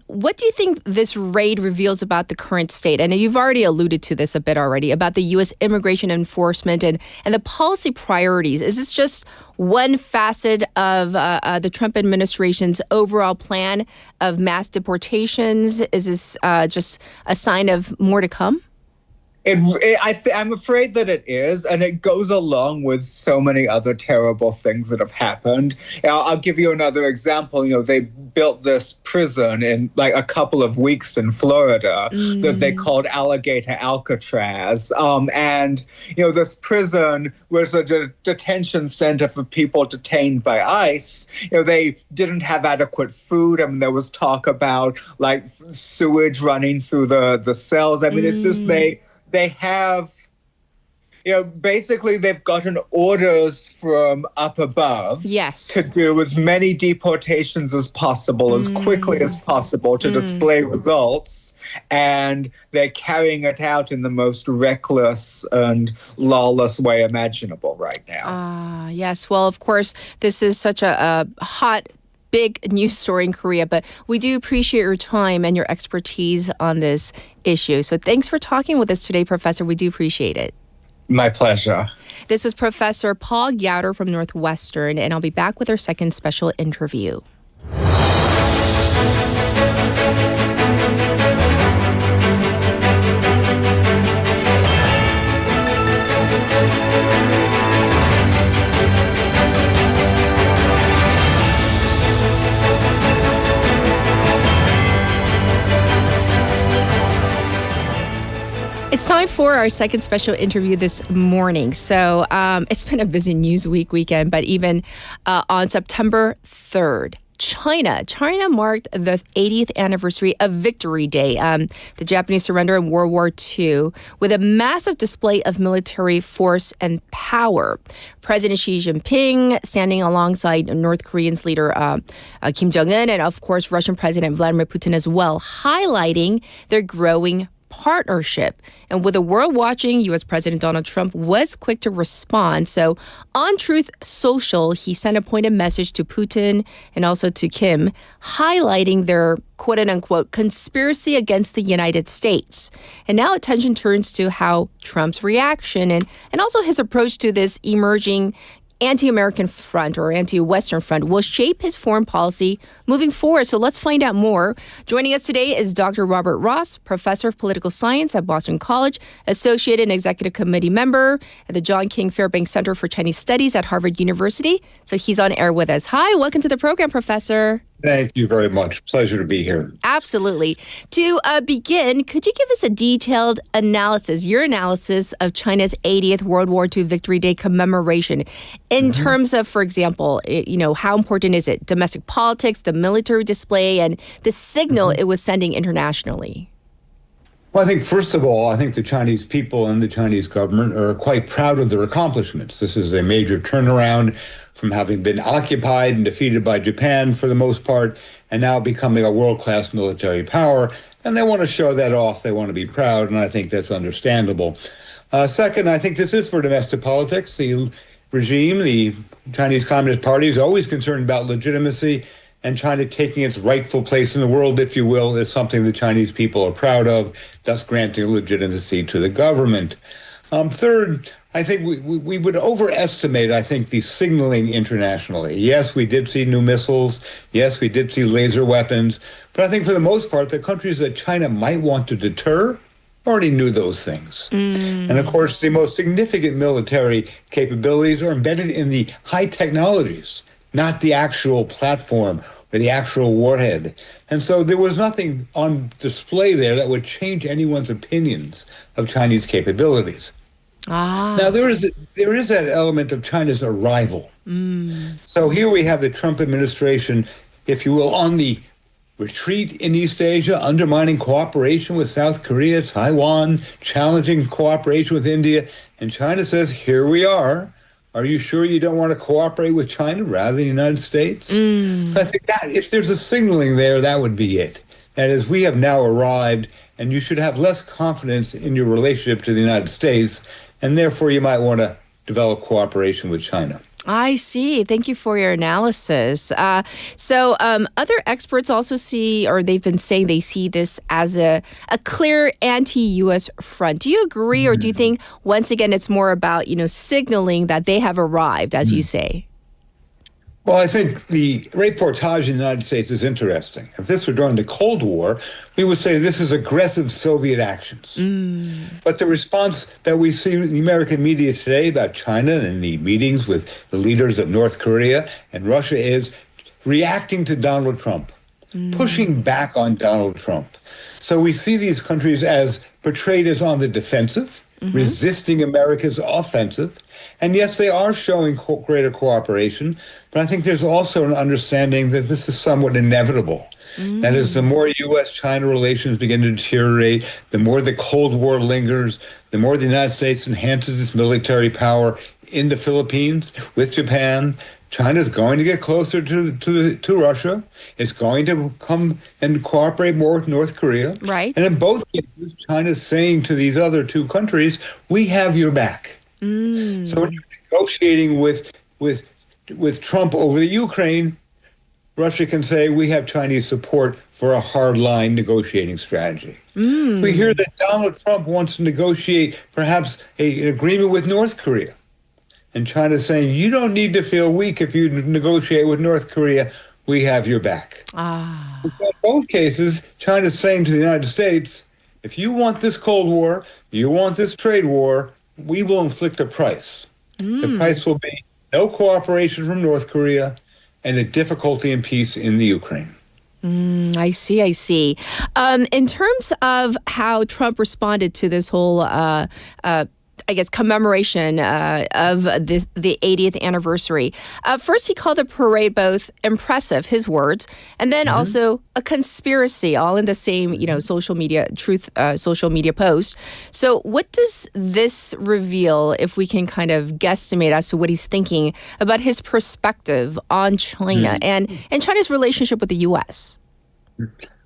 what do you think this raid reveals about the current state? And you've already alluded to this a bit already, about the U.S. immigration enforcement and the policy priorities. Is this just one facet of the Trump administration's overall plan of mass deportations? Is this just a sign of more to come?
I'm afraid that it is, and it goes along with so many other terrible things that have happened. I'll give you another example. They built this prison in like a couple of weeks in Florida that they called Alligator Alcatraz. And this prison was a detention center for people detained by ICE. They didn't have adequate food. I mean, there was talk about like sewage running through the cells. I mean, it's just they have, basically they've gotten orders from up above to do as many deportations as possible, as quickly as possible to display results. And they're carrying it out in the most reckless and lawless way imaginable right now.
Yes. Well, of course, this is such a hot big news story in Korea, but we do appreciate your time and your expertise on this issue. So thanks for talking with us today, Professor. We do appreciate it.
My pleasure.
This was Professor Paul Gowder from Northwestern, and I'll be back with our second special interview. It's time for our second special interview this morning. So it's been a busy news weekend, but even on September 3rd, China. China marked the 80th anniversary of Victory Day, the Japanese surrender in World War II, with a massive display of military force and power. President Xi Jinping standing alongside North Korean's leader Kim Jong-un and, of course, Russian President Vladimir Putin as well, highlighting their growing partnership. And with the world watching, U.S. President Donald Trump was quick to respond. So on Truth Social, he sent a pointed message to Putin and also to Kim, highlighting their quote-unquote conspiracy against the United States. And now attention turns to how Trump's reaction and also his approach to this emerging anti-American front or anti-Western front will shape his foreign policy moving forward. So let's find out more. Joining us today is Dr. Robert Ross, professor of political science at Boston College, associate and executive committee member at the John King Fairbanks Center for Chinese Studies at Harvard University. So he's on air with us. Hi, welcome to the program, Professor.
Thank you very much. Pleasure to be here.
Absolutely. To begin, could you give us a detailed analysis, your analysis of China's 80th World War II Victory Day commemoration in terms of, for example, how important is it? Domestic politics, the military display, and the signal it was sending internationally?
Well, I think, first of all, I think the Chinese people and the Chinese government are quite proud of their accomplishments. This is a major turnaround from having been occupied and defeated by Japan for the most part, and now becoming a world-class military power. And they want to show that off. They want to be proud, and I think that's understandable. Second, I think this is for domestic politics. The regime, the Chinese Communist Party, is always concerned about legitimacy, and China taking its rightful place in the world, if you will, is something the Chinese people are proud of, thus granting legitimacy to the government. Third, I think we would overestimate, I think, the signaling internationally. Yes, we did see new missiles. Yes, we did see laser weapons. But I think for the most part, the countries that China might want to deter already knew those things. And of course, the most significant military capabilities are embedded in the high technologies, not the actual platform or the actual warhead. And so there was nothing on display there that would change anyone's opinions of Chinese capabilities. Now, there is that element of China's arrival. So here we have the Trump administration, if you will, on the retreat in East Asia, undermining cooperation with South Korea, Taiwan, challenging cooperation with India. And China says, here we are. Are you sure you don't want to cooperate with China rather than the United States? So I think that if there's a signaling there, that would be it. That is, we have now arrived, and you should have less confidence in your relationship to the United States, and therefore you might want to develop cooperation with China.
I see. Thank you for your analysis. So other experts also see, or they've been saying they see this as a clear anti-U.S. front. Do you agree, or do you think, once again, it's more about, signaling that they have arrived, as you say?
Well, I think the reportage in the United States is interesting. If this were during the Cold War, we would say this is aggressive Soviet actions. But the response that we see in the American media today about China and the meetings with the leaders of North Korea and Russia is reacting to Donald Trump, pushing back on Donald Trump. So we see these countries as portrayed as on the defensive, resisting America's offensive. And yes, they are showing greater cooperation, but I think there's also an understanding that this is somewhat inevitable. That is, the more U.S.-China relations begin to deteriorate, the more the Cold War lingers, the more the United States enhances its military power in the Philippines, with Japan. China's going to get closer to Russia. It's going to come and cooperate more with North Korea.
Right.
And in both cases, China's saying to these other two countries, we have your back. So when you're negotiating with Trump over the Ukraine, Russia can say, we have Chinese support for a hard-line negotiating strategy. We hear that Donald Trump wants to negotiate perhaps an agreement with North Korea. And China's saying, you don't need to feel weak if you negotiate with North Korea. We have your back. In both cases, China's saying to the United States, if you want this Cold War, you want this trade war, we will inflict a price. The price will be no cooperation from North Korea and a difficulty in peace in the Ukraine.
I see. In terms of how Trump responded to this whole I guess, commemoration of the 80th anniversary. First, he called the parade both impressive, his words, and then also a conspiracy, all in the same, social media post. So what does this reveal, if we can kind of guesstimate as to what he's thinking about his perspective on China and China's relationship with the U.S.?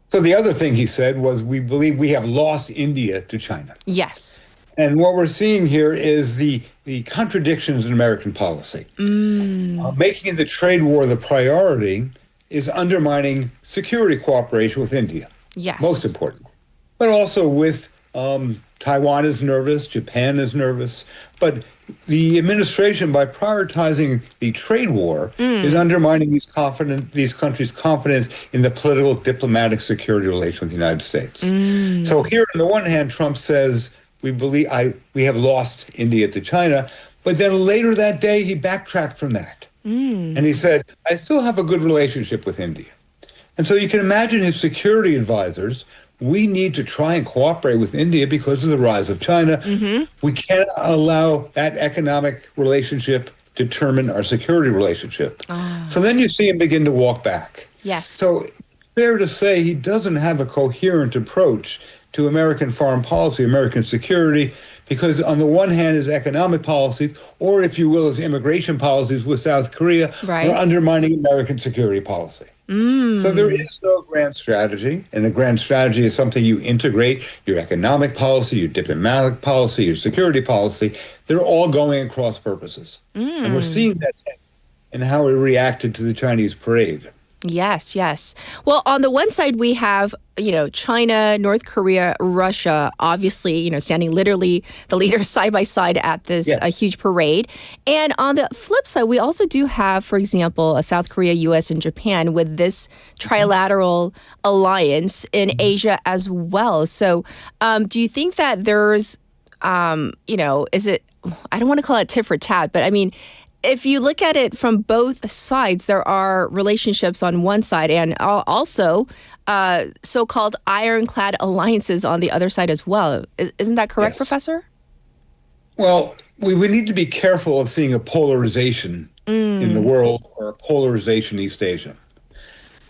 So the other thing he said was, we believe we have lost India to China.
Yes.
And what we're seeing here is the contradictions in American policy. Making the trade war the priority is undermining security cooperation with India.
Yes.
Most important. But also with Taiwan is nervous, Japan is nervous. But the administration, by prioritizing the trade war, is undermining these countries' confidence in the political, diplomatic, security relations with the United States. So here, on the one hand, Trump says, we have lost India to China, but then later that day he backtracked from that. And he said, I still have a good relationship with India. And so you can imagine his security advisors, we need to try and cooperate with India because of the rise of China. We can't allow that economic relationship determine our security relationship. So then you see him begin to walk back.
Yes.
So it's fair to say he doesn't have a coherent approach to American foreign policy, American security, because on the one hand, his economic policies, or if you will, his immigration policies with South Korea, are undermining American security policy. So there is no grand strategy, and the grand strategy is something you integrate your economic policy, your diplomatic policy, your security policy. They're all going at cross purposes. And we're seeing that in how he reacted to the Chinese parade.
Yes, yes. Well, on the one side, we have, China, North Korea, Russia, obviously, standing literally the leaders side by side at this huge parade. And on the flip side, we also do have, for example, South Korea, U.S., and Japan with this trilateral alliance in Asia as well. So do you think that there's, is it, I don't want to call it tit for tat, but I mean, if you look at it from both sides, there are relationships on one side and also so-called ironclad alliances on the other side as well. Isn't that correct, Professor?
Well, we need to be careful of seeing a polarization in the world or a polarization in East Asia.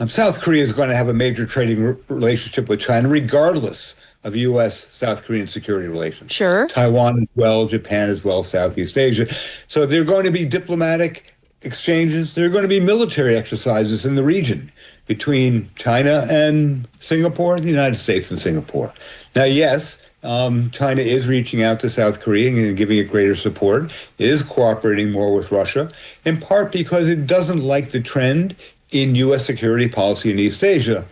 South Korea is going to have a major trading relationship with China regardless of U.S.-South Korean security relations.
Sure.
Taiwan as well, Japan as well, Southeast Asia. So there are going to be diplomatic exchanges. There are going to be military exercises in the region between China and Singapore, the United States and Singapore. Now, yes, China is reaching out to South Korea and giving it greater support. It is cooperating more with Russia, in part because it doesn't like the trend in U.S. security policy in East Asia.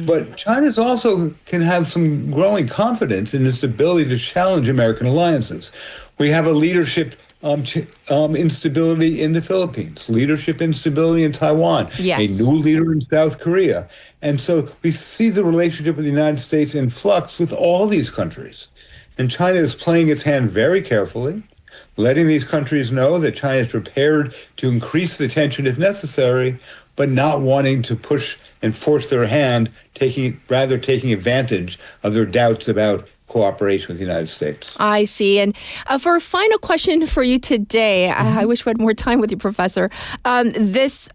But China's also can have some growing confidence in its ability to challenge American alliances. We have a leadership instability in the Philippines, leadership instability in Taiwan, a new leader in South Korea. And so we see the relationship with the United States in flux with all these countries. And China is playing its hand very carefully, letting these countries know that China is prepared to increase the tension if necessary, but not wanting to push and force their hand, taking advantage of their doubts about cooperation with the United States.
I see. And for a final question for you today, I wish we had more time with you, Professor. This,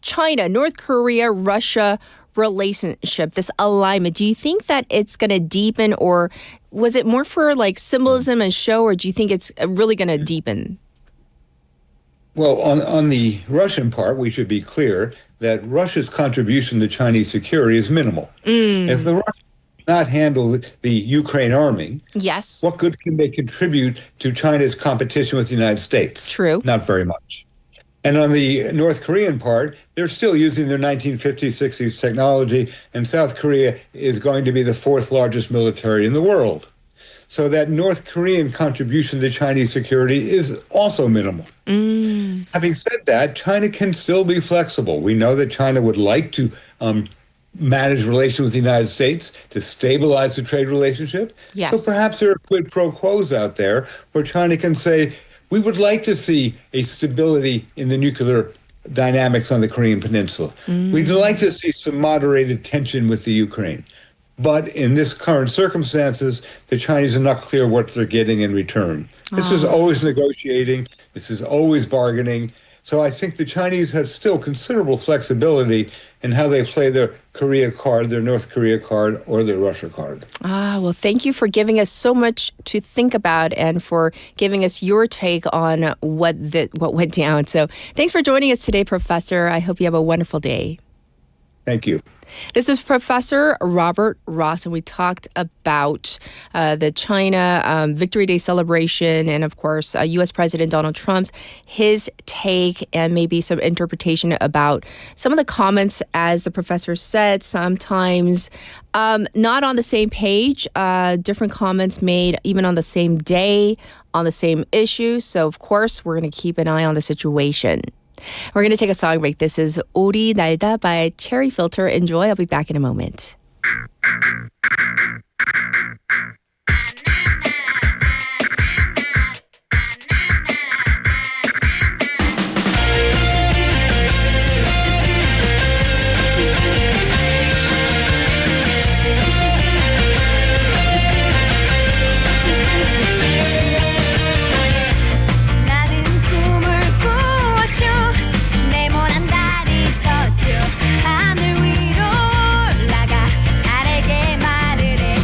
China, North Korea, Russia relationship, this alignment, do you think that it's going to deepen, or was it more for like symbolism and show, or do you think it's really going to deepen?
Well, on the Russian part, we should be clear that Russia's contribution to Chinese security is minimal. If the Russians not handle the Ukraine army,
what
good can they contribute to China's competition with the United States?
True.
Not very much. And on the North Korean part, they're still using their 1950s, 60s technology, and South Korea is going to be the fourth largest military in the world. So that North Korean contribution to Chinese security is also minimal. Having said that, China can still be flexible. We know that China would like to manage relations with the United States to stabilize the trade relationship. So perhaps there are quid pro quos out there where China can say, we would like to see a stability in the nuclear dynamics on the Korean Peninsula. We'd like to see some moderated tension with the Ukraine. But in this current circumstances, the Chinese are not clear what they're getting in return. This is always negotiating. This is always bargaining. So I think the Chinese have still considerable flexibility in how they play their Korea card, their North Korea card, or their Russia card.
Well, thank you for giving us so much to think about and for giving us your take on what went down. So thanks for joining us today, Professor. I hope you have a wonderful day.
Thank you.
This is Professor Robert Ross, and we talked about the China Victory Day celebration and, of course, U.S. President Donald Trump's his take and maybe some interpretation about some of the comments, as the professor said, sometimes not on the same page, different comments made even on the same day on the same issue. So, of course, we're going to keep an eye on the situation. We're going to take a song break. This is 오리 날다 by Cherry Filter. Enjoy. I'll be back in a moment.
하늘 위로 올라가 나에게 말을 해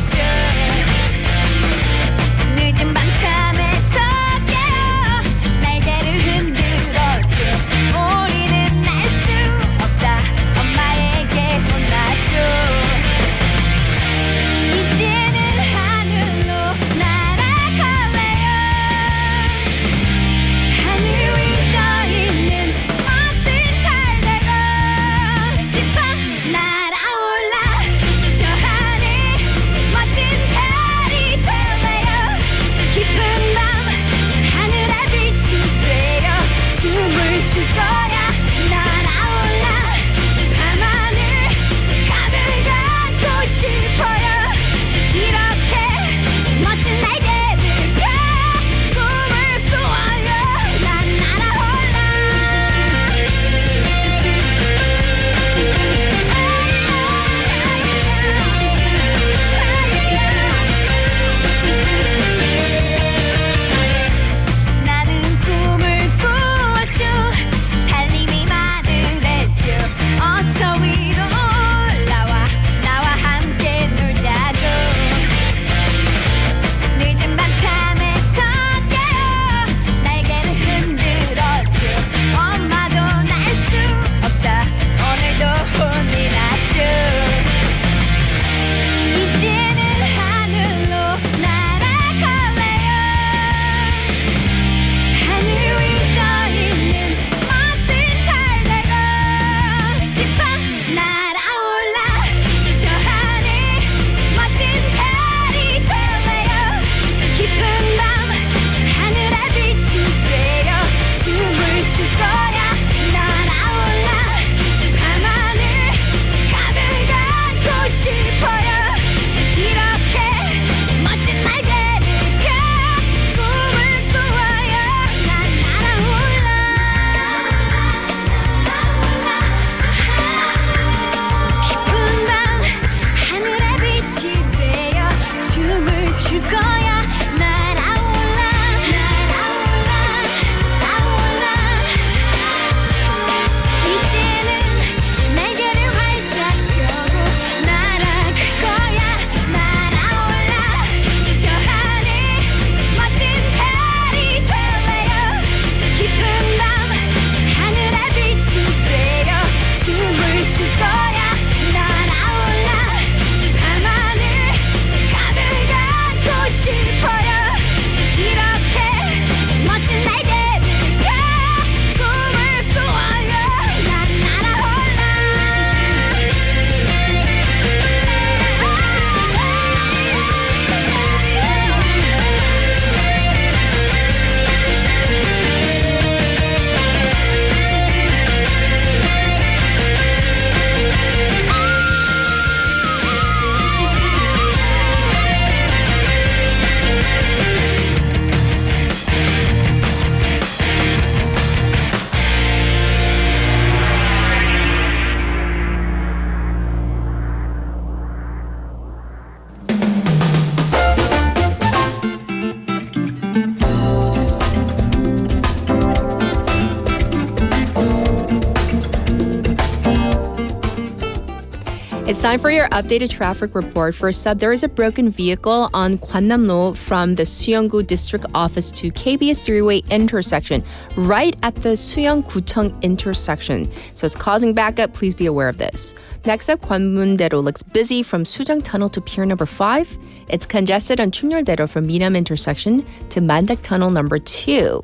It's time for your updated traffic report. First up, there is a broken vehicle on Gwangnam-ro from the Suyeong-gu District Office to KBS 3-way intersection, right at the Suyeong-gucheong intersection. So it's causing backup. Please be aware of this. Next up, Gwanmun-daero looks busy from Sujang Tunnel to Pier number 5. It's congested on Chungnyeol-daero from Minam intersection to Mandak Tunnel number 2.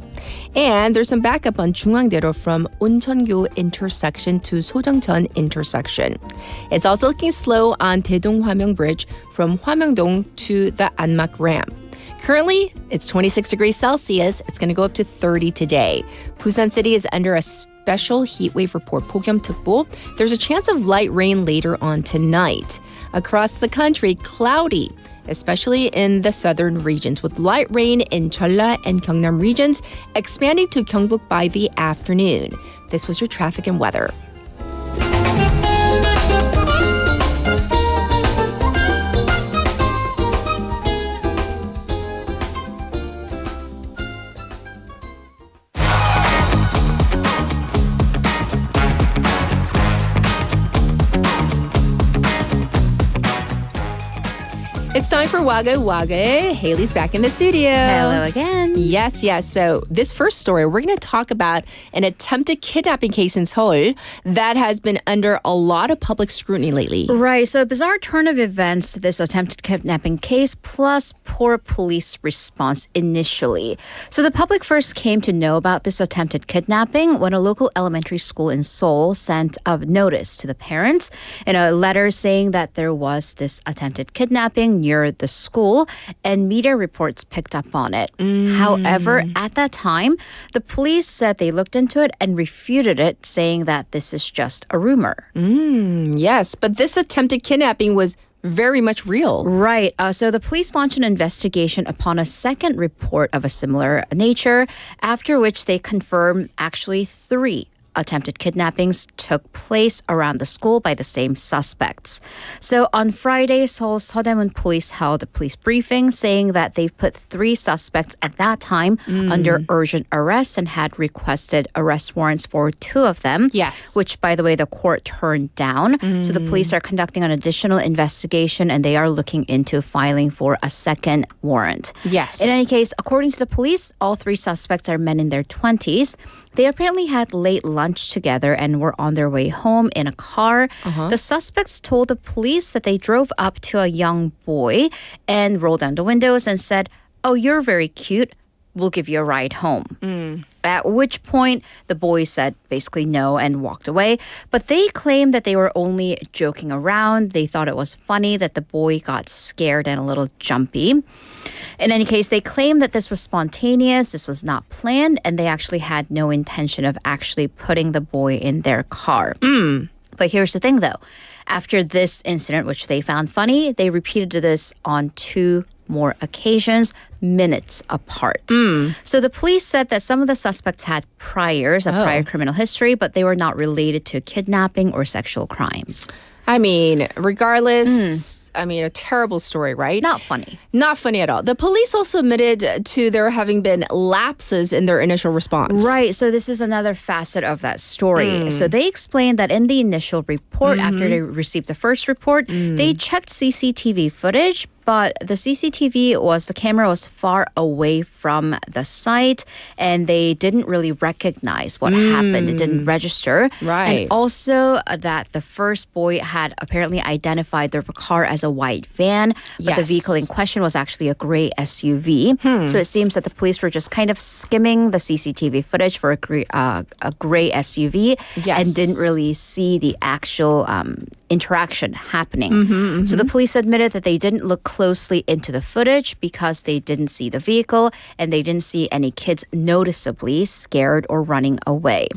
And there's some backup on Jungwang-daero from Oncheon-gyo intersection to Sojangcheon intersection. It's also looking slow on Daedong-Hwamyeong Bridge from Hwamyeongdong to the Anmak ramp. Currently, it's 26 degrees Celsius. It's going to go up to 30 today. Busan City is under a special heat wave report, 폭염특보. There's a chance of light rain later on tonight. Across the country, cloudy, especially in the southern regions, with light rain in Jeolla and Gyeongnam regions, expanding to Gyeongbuk by the afternoon. This was your traffic and weather. It's time for Waga. Haley's back in the studio.
Hello again.
Yes. So this first story, we're going to talk about an attempted kidnapping case in Seoul that has been under a lot of public scrutiny lately.
Right. So a bizarre turn of events to this attempted kidnapping case, plus poor police response initially. So the public first came to know about this attempted kidnapping when a local elementary school in Seoul sent a notice to the parents in a letter saying that there was this attempted kidnapping near the school, and media reports picked up on it. However, at that time, the police said they looked into it and refuted it, saying that this is just a rumor.
Yes, but this attempted kidnapping was very much real.
Right. So the police launched an investigation upon a second report of a similar nature, after which they confirmed actually 3 attempted kidnappings took place around the school by the same suspects. So on Friday, Seoul Seodaemun police held a police briefing saying that they've put 3 suspects at that time under urgent arrest and had requested arrest warrants for 2 of them.
Yes.
Which, by the way, the court turned down. So the police are conducting an additional investigation and they are looking into filing for a second warrant.
Yes.
In any case, according to the police, all 3 suspects are men in their 20s. They apparently had late lunch together and were on their way home in a car. The suspects told the police that they drove up to a young boy and rolled down the windows and said, "Oh, you're very cute. We'll give you a ride home." At which point, the boy said basically no and walked away. But they claimed that they were only joking around. They thought it was funny that the boy got scared and a little jumpy. In any case, they claimed that this was spontaneous, this was not planned, and they actually had no intention of actually putting the boy in their car. But here's the thing, though. After this incident, which they found funny, they repeated this on 2 more occasions, minutes apart. So the police said that some of the suspects had prior criminal history, but they were not related to kidnapping or sexual crimes.
I mean, regardless, a terrible story, right?
Not funny.
Not funny at all. The police also admitted to there having been lapses in their initial response.
Right. So this is another facet of that story. So they explained that in the initial report, after they received the first report, they checked CCTV footage, but the the camera was far away from the site and they didn't really recognize what happened. It didn't register.
Right.
And also that the first boy had apparently identified the car as a white van, but the vehicle in question was actually a gray SUV. So it seems that the police were just kind of skimming the CCTV footage for a gray SUV and didn't really see the actual interaction happening. So the police admitted that they didn't look closely into the footage because they didn't see the vehicle and they didn't see any kids noticeably scared or running away.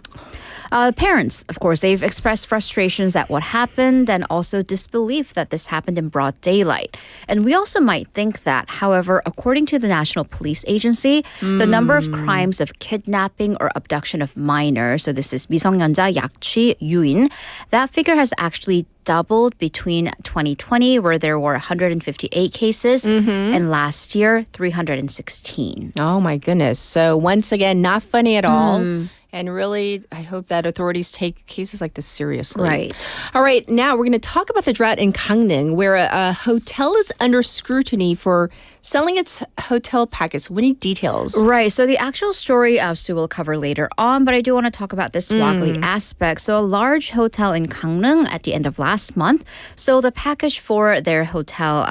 Parents, of course, they've expressed frustrations at what happened and also disbelief that this happened in broad daylight. And we also might think that. However, according to the National Police Agency, the number of crimes of kidnapping or abduction of minors, so this is 미성년자 약취 유인, that figure has actually doubled between 2020, where there were 158 cases, and last year, 316.
Oh my goodness. So once again, not funny at all. And really, I hope that authorities take cases like this seriously.
Right.
All right, now we're going to talk about the drought in Gangneung, where a hotel is under scrutiny for selling its hotel packets. We need details.
Right. So the actual story Sue will cover later on, but I do want to talk about this wobbly aspect. So a large hotel in Gangneung at the end of last month sold a package for their hotel,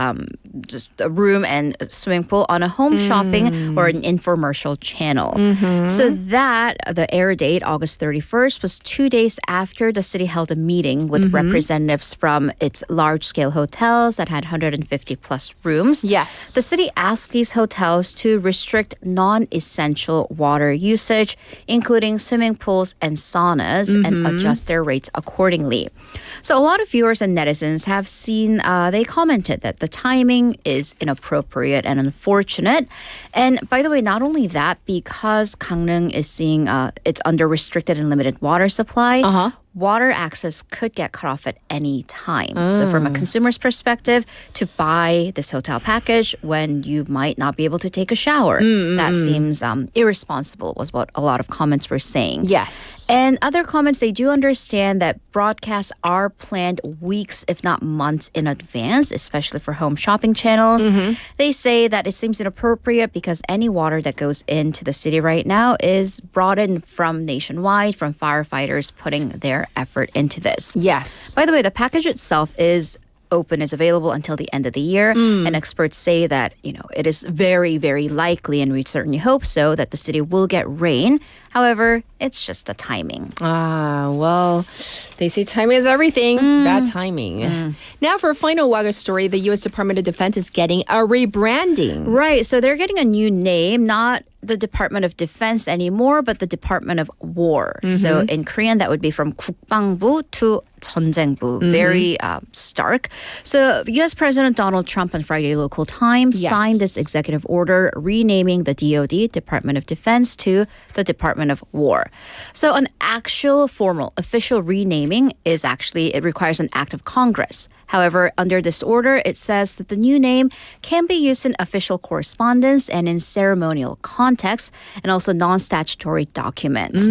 just a room and a swimming pool on a home shopping or an infomercial channel. So that, the air date, August 31st, was 2 days after the city held a meeting with representatives from its large-scale hotels that had 150 plus rooms.
Yes.
The city asked these hotels to restrict non-essential water usage, including swimming pools and saunas, and adjust their rates accordingly. So a lot of viewers and netizens have seen, they commented that the timing is inappropriate and unfortunate. And by the way, not only that, because Gangneung is seeing it's under restricted and limited water supply, water access could get cut off at any time. So from a consumer's perspective, to buy this hotel package when you might not be able to take a shower, that seems irresponsible, was what a lot of comments were saying.
Yes.
And other comments, they do understand that broadcasts are planned weeks, if not months in advance, especially for home shopping channels. They say that it seems inappropriate because any water that goes into the city right now is brought in from nationwide, from firefighters putting their effort into this.
Yes.
By the way, the package itself is available until the end of the year. And experts say that, it is very, very likely, and we certainly hope so, that the city will get rain. However, it's just the timing.
Well, they say timing is everything. Bad timing. Now for a final Wagger story, the U.S. Department of Defense is getting a rebranding.
Right, so they're getting a new name, not the Department of Defense anymore, but the Department of War. So in Korean, that would be from 국방부 to 전쟁부. Very stark. So U.S. President Donald Trump on Friday local time signed this executive order renaming the DoD, Department of Defense, to the Department of War. So an actual formal official renaming is actually, it requires an act of Congress. However, under this order, it says that the new name can be used in official correspondence and in ceremonial context, and also non-statutory documents.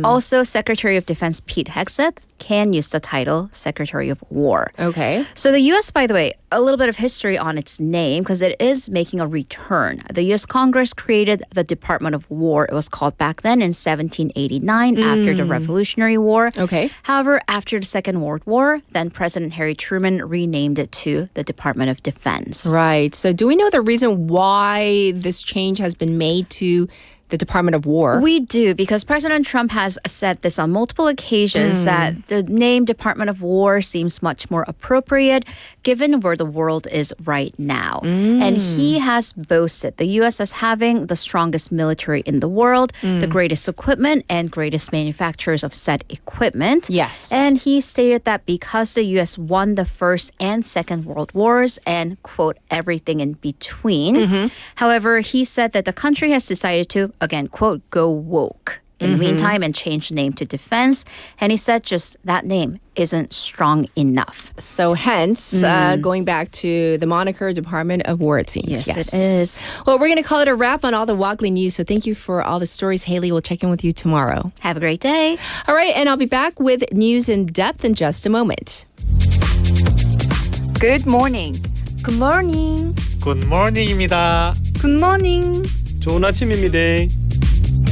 Also, Secretary of Defense Pete Hegseth can use the title Secretary of War.
Okay.
So the U.S., by the way, a little bit of history on its name because it is making a return. The U.S. Congress created the Department of War. It was called back then in 1789 after the Revolutionary War.
Okay.
However, after the Second World War, then President Harry Truman renamed it to the Department of Defense.
Right. So do we know the reason why this change has been made to the Department of War?
We do, because President Trump has said this on multiple occasions that the name Department of War seems much more appropriate given where the world is right now. And he has boasted the U.S. as having the strongest military in the world, the greatest equipment, and greatest manufacturers of said equipment.
Yes.
And he stated that because the U.S. won the First and Second World Wars and, quote, everything in between. However, he said that the country has decided to, again, quote, go woke in the meantime and change the name to defense. And he said just that name isn't strong enough.
So hence, going back to the moniker Department of War, it seems.
Yes, it is.
Well, we're going to call it a wrap on all the Woggly news. So thank you for all the stories, Haley. We'll check in with you tomorrow.
Have a great day.
All right, and I'll be back with news in depth in just a moment.
Good morning.
Good morning.
굿모닝입니다.
Good morning.
좋은 아침입니다.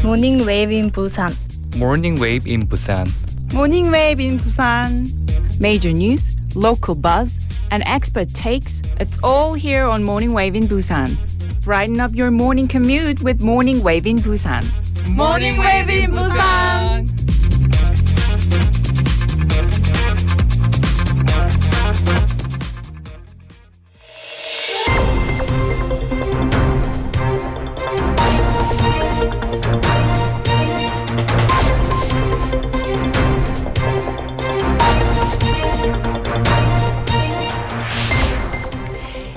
Morning wave in Busan.
Morning wave in Busan.
Morning wave in Busan.
Major news, local buzz, and expert takes. It's all here on Morning Wave in Busan. Brighten up your morning commute with Morning Wave in Busan.
Morning wave in Busan.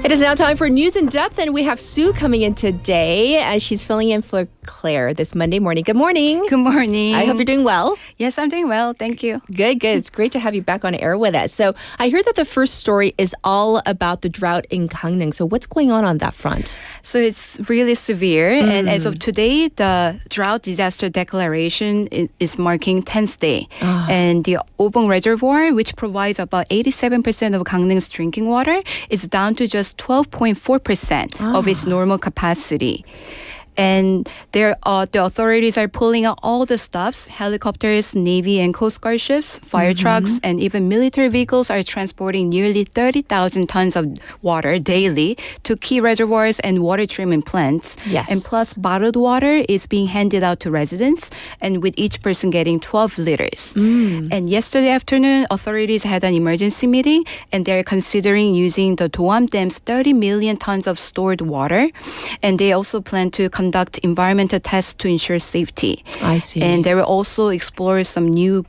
It is now time for News in Depth, and we have Sue coming in today as she's filling in for Claire this Monday morning. Good morning.
Good morning.
I hope you're doing well.
Yes, I'm doing well. Thank you.
Good. It's great to have you back on air with us. So I hear that the first story is all about the drought in Gangneung. So what's going on that front?
So it's really severe. And as of today, the drought disaster declaration is marking 10th day. And the Obong Reservoir, which provides about 87% of Gangneung's drinking water, is down to just 12.4% of its normal capacity. And the authorities are pulling out all the stops. Helicopters, Navy and Coast Guard ships, fire trucks, and even military vehicles are transporting nearly 30,000 tons of water daily to key reservoirs and water treatment plants.
Yes.
And plus, bottled water is being handed out to residents, and with each person getting 12 liters. And yesterday afternoon, authorities had an emergency meeting, and they're considering using the Doam Dam's 30 million tons of stored water. And they also plan to conduct environmental tests to ensure safety.
I see.
And they will also explore some new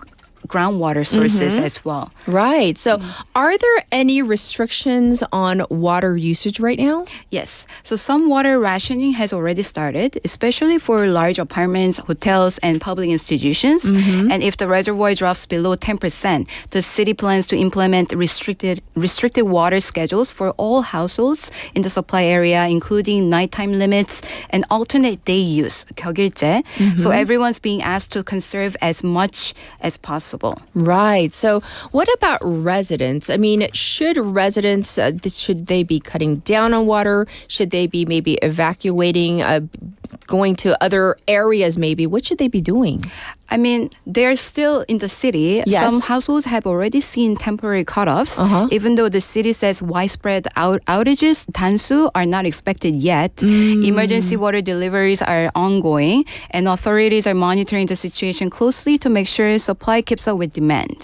groundwater sources as well.
Right. So are there any restrictions on water usage right now?
Yes. So some water rationing has already started, especially for large apartments, hotels, and public institutions. And if the reservoir drops below 10%, the city plans to implement restricted water schedules for all households in the supply area, including nighttime limits and alternate day use, 격일제. So everyone's being asked to conserve as much as possible.
Right. So what about residents? I mean, should residents, should they be cutting down on water? Should they be maybe evacuating, going to other areas maybe? What should they be doing?
I mean, they're still in the city.
Yes.
Some households have already seen temporary cutoffs, even though the city says widespread outages, 단수, are not expected yet. Emergency water deliveries are ongoing, and authorities are monitoring the situation closely to make sure supply keeps up with demand.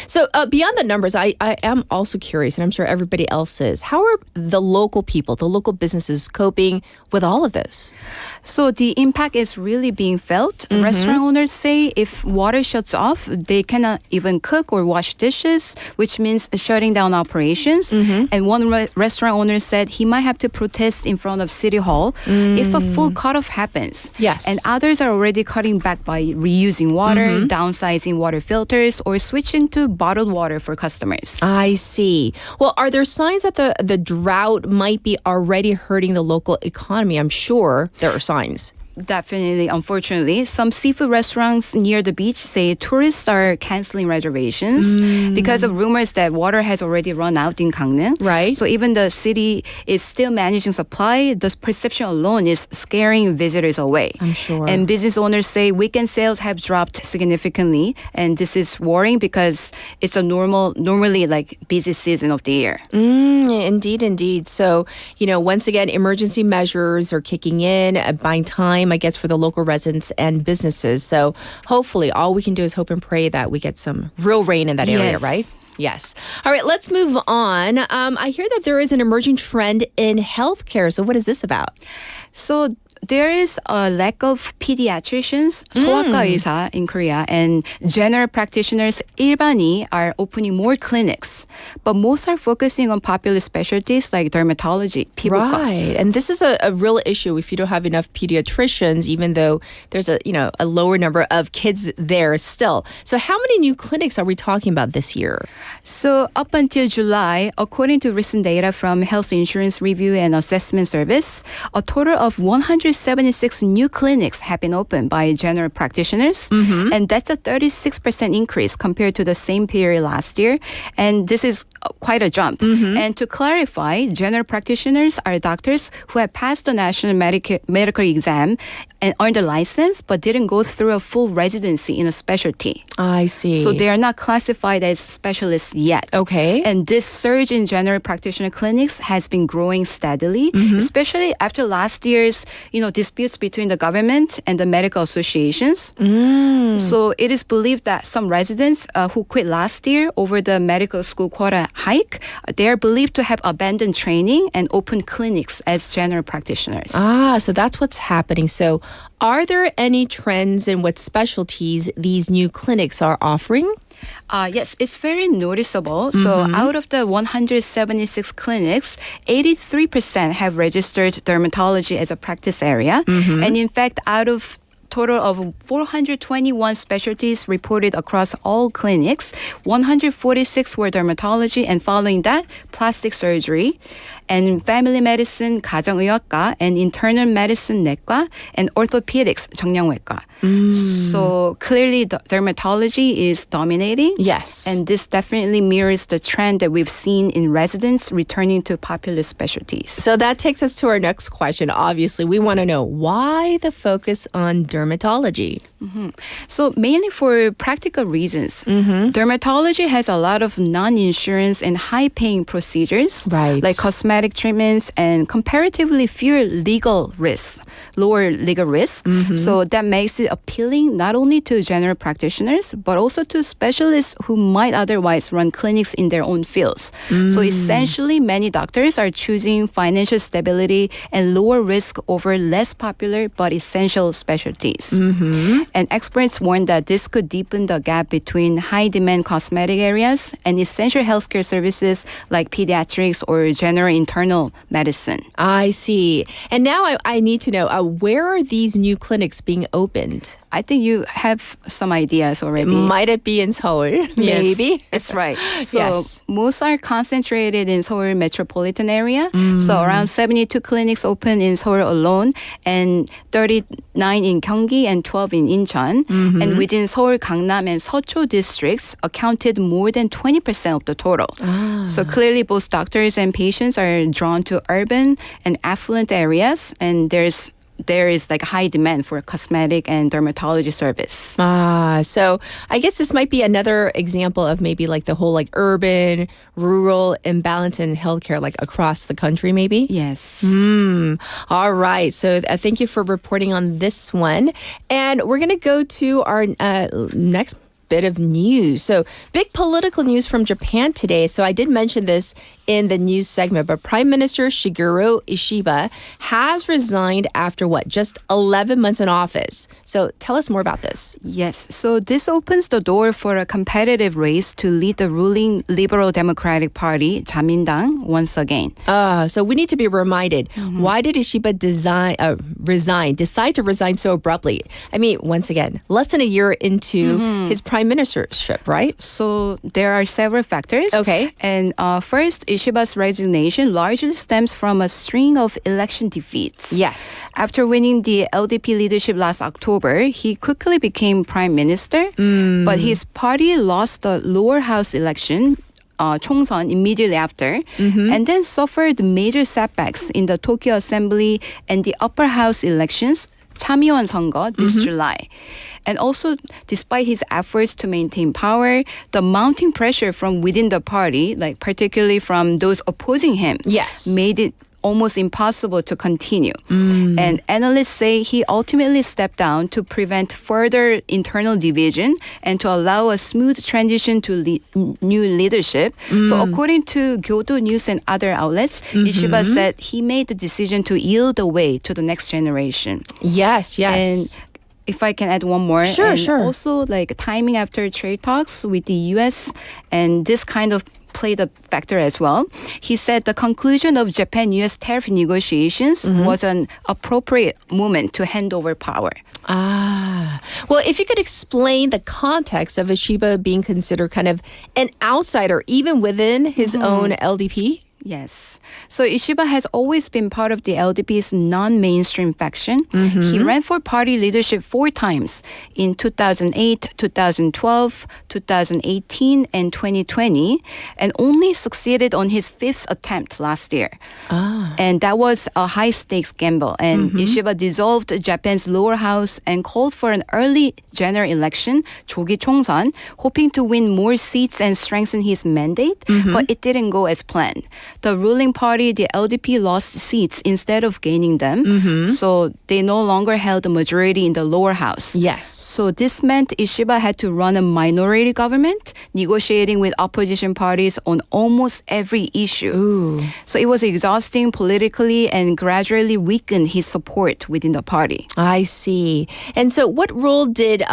So beyond the numbers, I am also curious, and I'm sure everybody else is, how are the local people, the local businesses coping with all of this?
So the impact is really being felt. Restaurant owners say if water shuts off, they cannot even cook or wash dishes, which means shutting down operations. And one restaurant owner said he might have to protest in front of City Hall if a full cutoff happens.
Yes.
And others are already cutting back by reusing water, downsizing water filters, or switching to bottled water for customers.
I see. Well, are there signs that the drought might be already hurting the local economy? I'm sure there are signs.
Definitely, unfortunately. Some seafood restaurants near the beach say tourists are canceling reservations because of rumors that water has already run out in Gangneung.
Right.
So even the city is still managing supply, the perception alone is scaring visitors away.
I'm sure.
And business owners say weekend sales have dropped significantly, and this is worrying because it's a normally like busy season of the year.
Indeed. So, once again, emergency measures are kicking in, buying time, I guess, for the local residents and businesses. So hopefully all we can do is hope and pray that we get some real rain in that area, right? Yes. All right, let's move on. I hear that there is an emerging trend in healthcare. So what is this about?
So there is a lack of pediatricians, 소아과 의사 in Korea, and general practitioners, 일반이, are opening more clinics. But most are focusing on popular specialties like dermatology, 피부과.
Right. And this is a real issue if you don't have enough pediatricians, even though there's a lower number of kids there still. So how many new clinics are we talking about this year?
So up until July, according to recent data from Health Insurance Review and Assessment Service, a total of 176 new clinics have been opened by general practitioners. And that's a 36% increase compared to the same period last year. And this is quite a jump. And to clarify, general practitioners are doctors who have passed the national medical exam and earned a license but didn't go through a full residency in a specialty.
I see.
So they are not classified as specialists yet.
Okay.
And this surge in general practitioner clinics has been growing steadily, especially after last year's, disputes between the government and the medical associations. So it is believed that some residents who quit last year over the medical school quota hike, they are believed to have abandoned training and opened clinics as general practitioners.
So that's what's happening. So are there any trends in what specialties these new clinics are offering?
Yes, it's very noticeable. So out of the 176 clinics, 83% have registered dermatology as a practice area. And in fact, out of total of 421 specialties reported across all clinics, 146 were dermatology, and following that, plastic surgery, and family medicine, 가정의학과, and internal medicine, 내과, and orthopedics, 정형외과. So clearly, dermatology is dominating.
Yes.
And this definitely mirrors the trend that we've seen in residents returning to popular specialties.
So that takes us to our next question. Obviously, we want to know why the focus on dermatology?
So mainly for practical reasons. Dermatology has a lot of non-insurance and high-paying procedures, like cosmetic treatments, and comparatively fewer legal risks, lower legal risk. So that makes it appealing not only to general practitioners, but also to specialists who might otherwise run clinics in their own fields. So essentially, many doctors are choosing financial stability and lower risk over less popular but essential specialties. And experts warn that this could deepen the gap between high-demand cosmetic areas and essential healthcare services like pediatrics or general internal medicine.
I see. And now I need to know, where are these new clinics being opened?
I think you have some ideas already.
Might it be in Seoul? Maybe?
Yes, that's right. So
Yes.
most are concentrated in Seoul metropolitan area. So around 72 clinics open in Seoul alone, and 39 in Gyeonggi and 12 in Incheon. And within Seoul, Gangnam, and Seocho districts accounted more than 20% of the total. So clearly both doctors and patients are drawn to urban and affluent areas, and there is like high demand for cosmetic and dermatology service.
So I guess this might be another example of maybe like the whole like urban, rural imbalance in healthcare like across the country maybe?
Yes.
All right. So thank you for reporting on this one. And we're going to go to our next bit of news. So big political news from Japan today. So I did mention this in the news segment, but Prime Minister Shigeru Ishiba has resigned after just 11 months in office. So tell us more about this.
Yes. So this opens the door for a competitive race to lead the ruling Liberal Democratic Party, 자민당, once again.
So we need to be reminded, why did Ishiba decide to resign so abruptly? I mean, once again, less than a year into his prime ministership, right?
So there are several factors.
Okay.
And first, Ishiba's resignation largely stems from a string of election defeats.
Yes.
After winning the LDP leadership last October, he quickly became prime minister, but his party lost the lower house election, 총선, immediately after, and then suffered major setbacks in the Tokyo Assembly and the upper house elections, 참의원 선거, this July. And also, despite his efforts to maintain power, the mounting pressure from within the party, like particularly from those opposing him, made it almost impossible to continue. And analysts say he ultimately stepped down to prevent further internal division and to allow a smooth transition to new leadership. So according to Gowder News and other outlets, Ishiba said he made the decision to yield the way to the next generation.
Yes.
And if I can add one more.
Sure.
Also, like timing after trade talks with the U.S. and this kind of played a factor as well. He said the conclusion of Japan-U.S. tariff negotiations was an appropriate moment to hand over power.
Well, if you could explain the context of Ishiba being considered kind of an outsider, even within his own LDP?
Yes. So Ishiba has always been part of the LDP's non-mainstream faction. He ran for party leadership 4 times in 2008, 2012, 2018, and 2020, and only succeeded on his 5th attempt last year. And that was a high-stakes gamble. And Ishiba dissolved Japan's lower house and called for an early general election, 조기 총선, hoping to win more seats and strengthen his mandate, but it didn't go as planned. The ruling party, the LDP, lost seats instead of gaining them. So they no longer held a majority in the lower house.
Yes.
So this meant Ishiba had to run a minority government, negotiating with opposition parties on almost every issue. So it was exhausting politically and gradually weakened his support within the party.
I see. And so what role did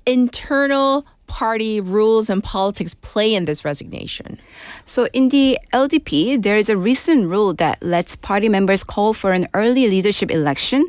internal party rules and politics play in this resignation?
So in the LDP, there is a recent rule that lets party members call for an early leadership election.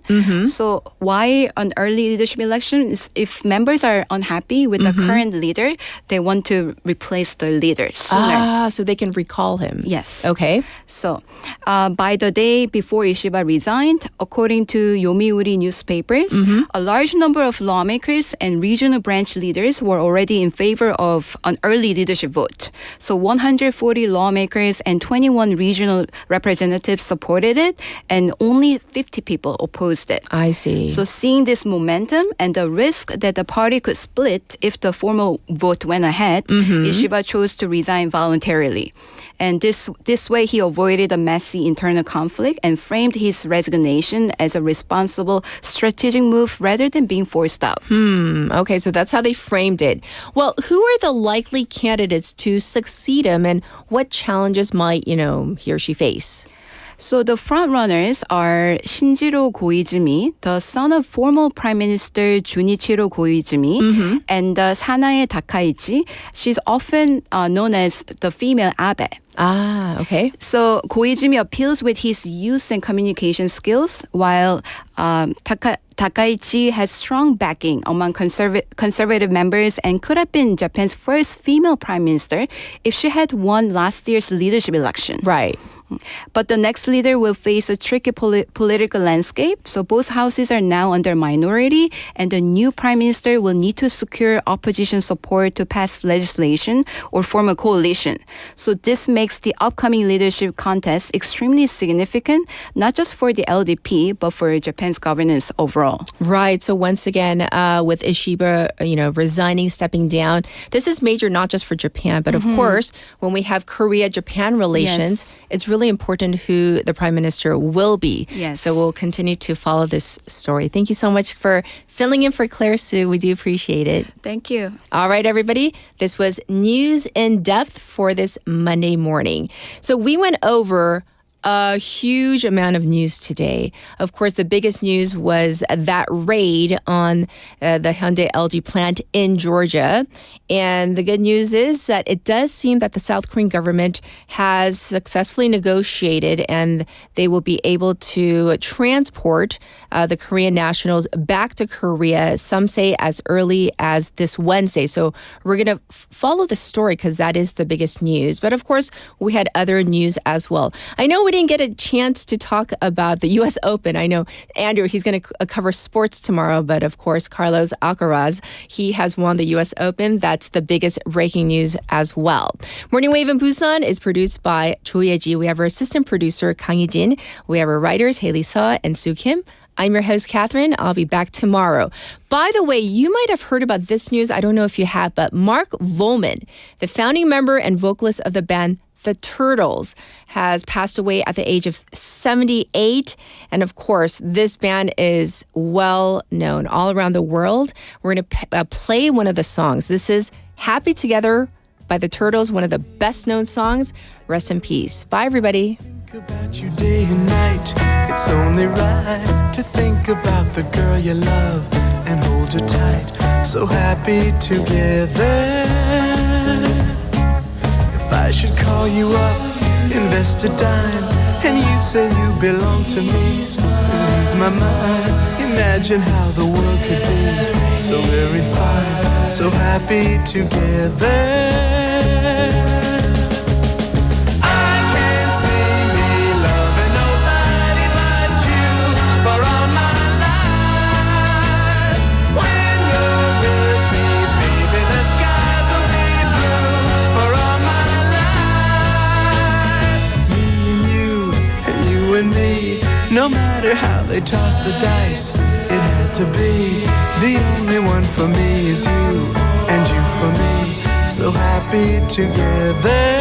So why an early leadership election? Is if members are unhappy with the current leader, they want to replace the leader sooner.
So they can recall him.
Yes.
Okay.
So by the day before Ishiba resigned, according to Yomiuri newspapers, a large number of lawmakers and regional branch leaders were already in favor of an early leadership vote. So 140 lawmakers and 21 regional representatives supported it, and only 50 people opposed it.
I see.
So seeing this momentum and the risk that the party could split if the formal vote went ahead, Ishiba chose to resign voluntarily. And this way he avoided a messy internal conflict and framed his resignation as a responsible strategic move rather than being forced out.
Okay, so that's how they framed it. Well, who are the likely candidates to succeed him, and what challenges might, he or she face?
So the frontrunners are Shinjiro Koizumi, the son of former Prime Minister Junichiro Koizumi, and Sanae Takaichi. She's often known as the female Abe.
Okay.
So Koizumi appeals with his youth and communication skills, while Takaichi has strong backing among conservative members and could have been Japan's first female prime minister if she had won last year's leadership election.
Right.
But the next leader will face a tricky political landscape. So both houses are now under minority, and the new prime minister will need to secure opposition support to pass legislation or form a coalition. So this makes the upcoming leadership contest extremely significant, not just for the LDP, but for Japan's governance overall.
Right. So once again, with Ishiba, resigning, stepping down, this is major not just for Japan, but of course, when we have Korea-Japan relations, it's really important who the prime minister will be.
Yes.
So we'll continue to follow this story. Thank you so much for filling in for Claire Sue. We do appreciate it.
Thank you.
All right, everybody. This was News in Depth for this Monday morning. So we went over a huge amount of news today. Of course, the biggest news was that raid on the Hyundai LG plant in Georgia. And the good news is that it does seem that the South Korean government has successfully negotiated, and they will be able to transport the Korean nationals back to Korea, some say as early as this Wednesday. So we're going to follow the story because that is the biggest news. But of course, we had other news as well. I know we didn't get a chance to talk about the U.S. Open. I know Andrew, he's going to cover sports tomorrow, but of course, Carlos Alcaraz, he has won the U.S. Open. That's the biggest breaking news as well. Morning Wave in Busan is produced by Cho Ye-ji. We have our assistant producer, Kang Hee-jin. We have our writers, Haley Seo and Soo Kim. I'm your host, Catherine. I'll be back tomorrow. By the way, you might have heard about this news. I don't know if you have, but Mark Volman, the founding member and vocalist of the band The Turtles, has passed away at the age of 78. And of course, this band is well known all around the world. We're going to play one of the songs. This is Happy Together by The Turtles, one of the best known songs. Rest in peace. Bye, everybody.
About you day and night, it's only right to think about the girl you love and hold her tight. So happy together. If I should call you up, invest a dime, and you say you belong to me, lose my mind. Imagine how the world could be so very fine, so happy together. No matter how they toss the dice, it had to be. The only one for me is you, and you for me. So happy together.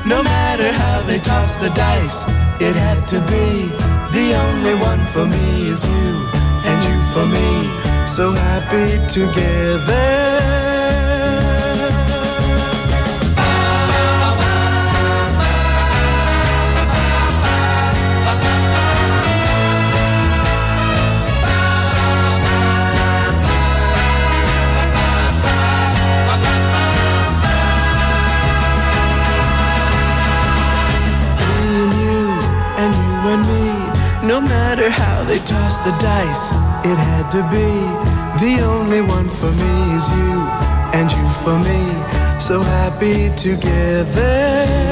No matter how they toss the dice, it had to be the only one for me is you, and you for me, so happy together. No matter how they toss the dice, it had to be. The only one for me is you, and you for me, so happy together.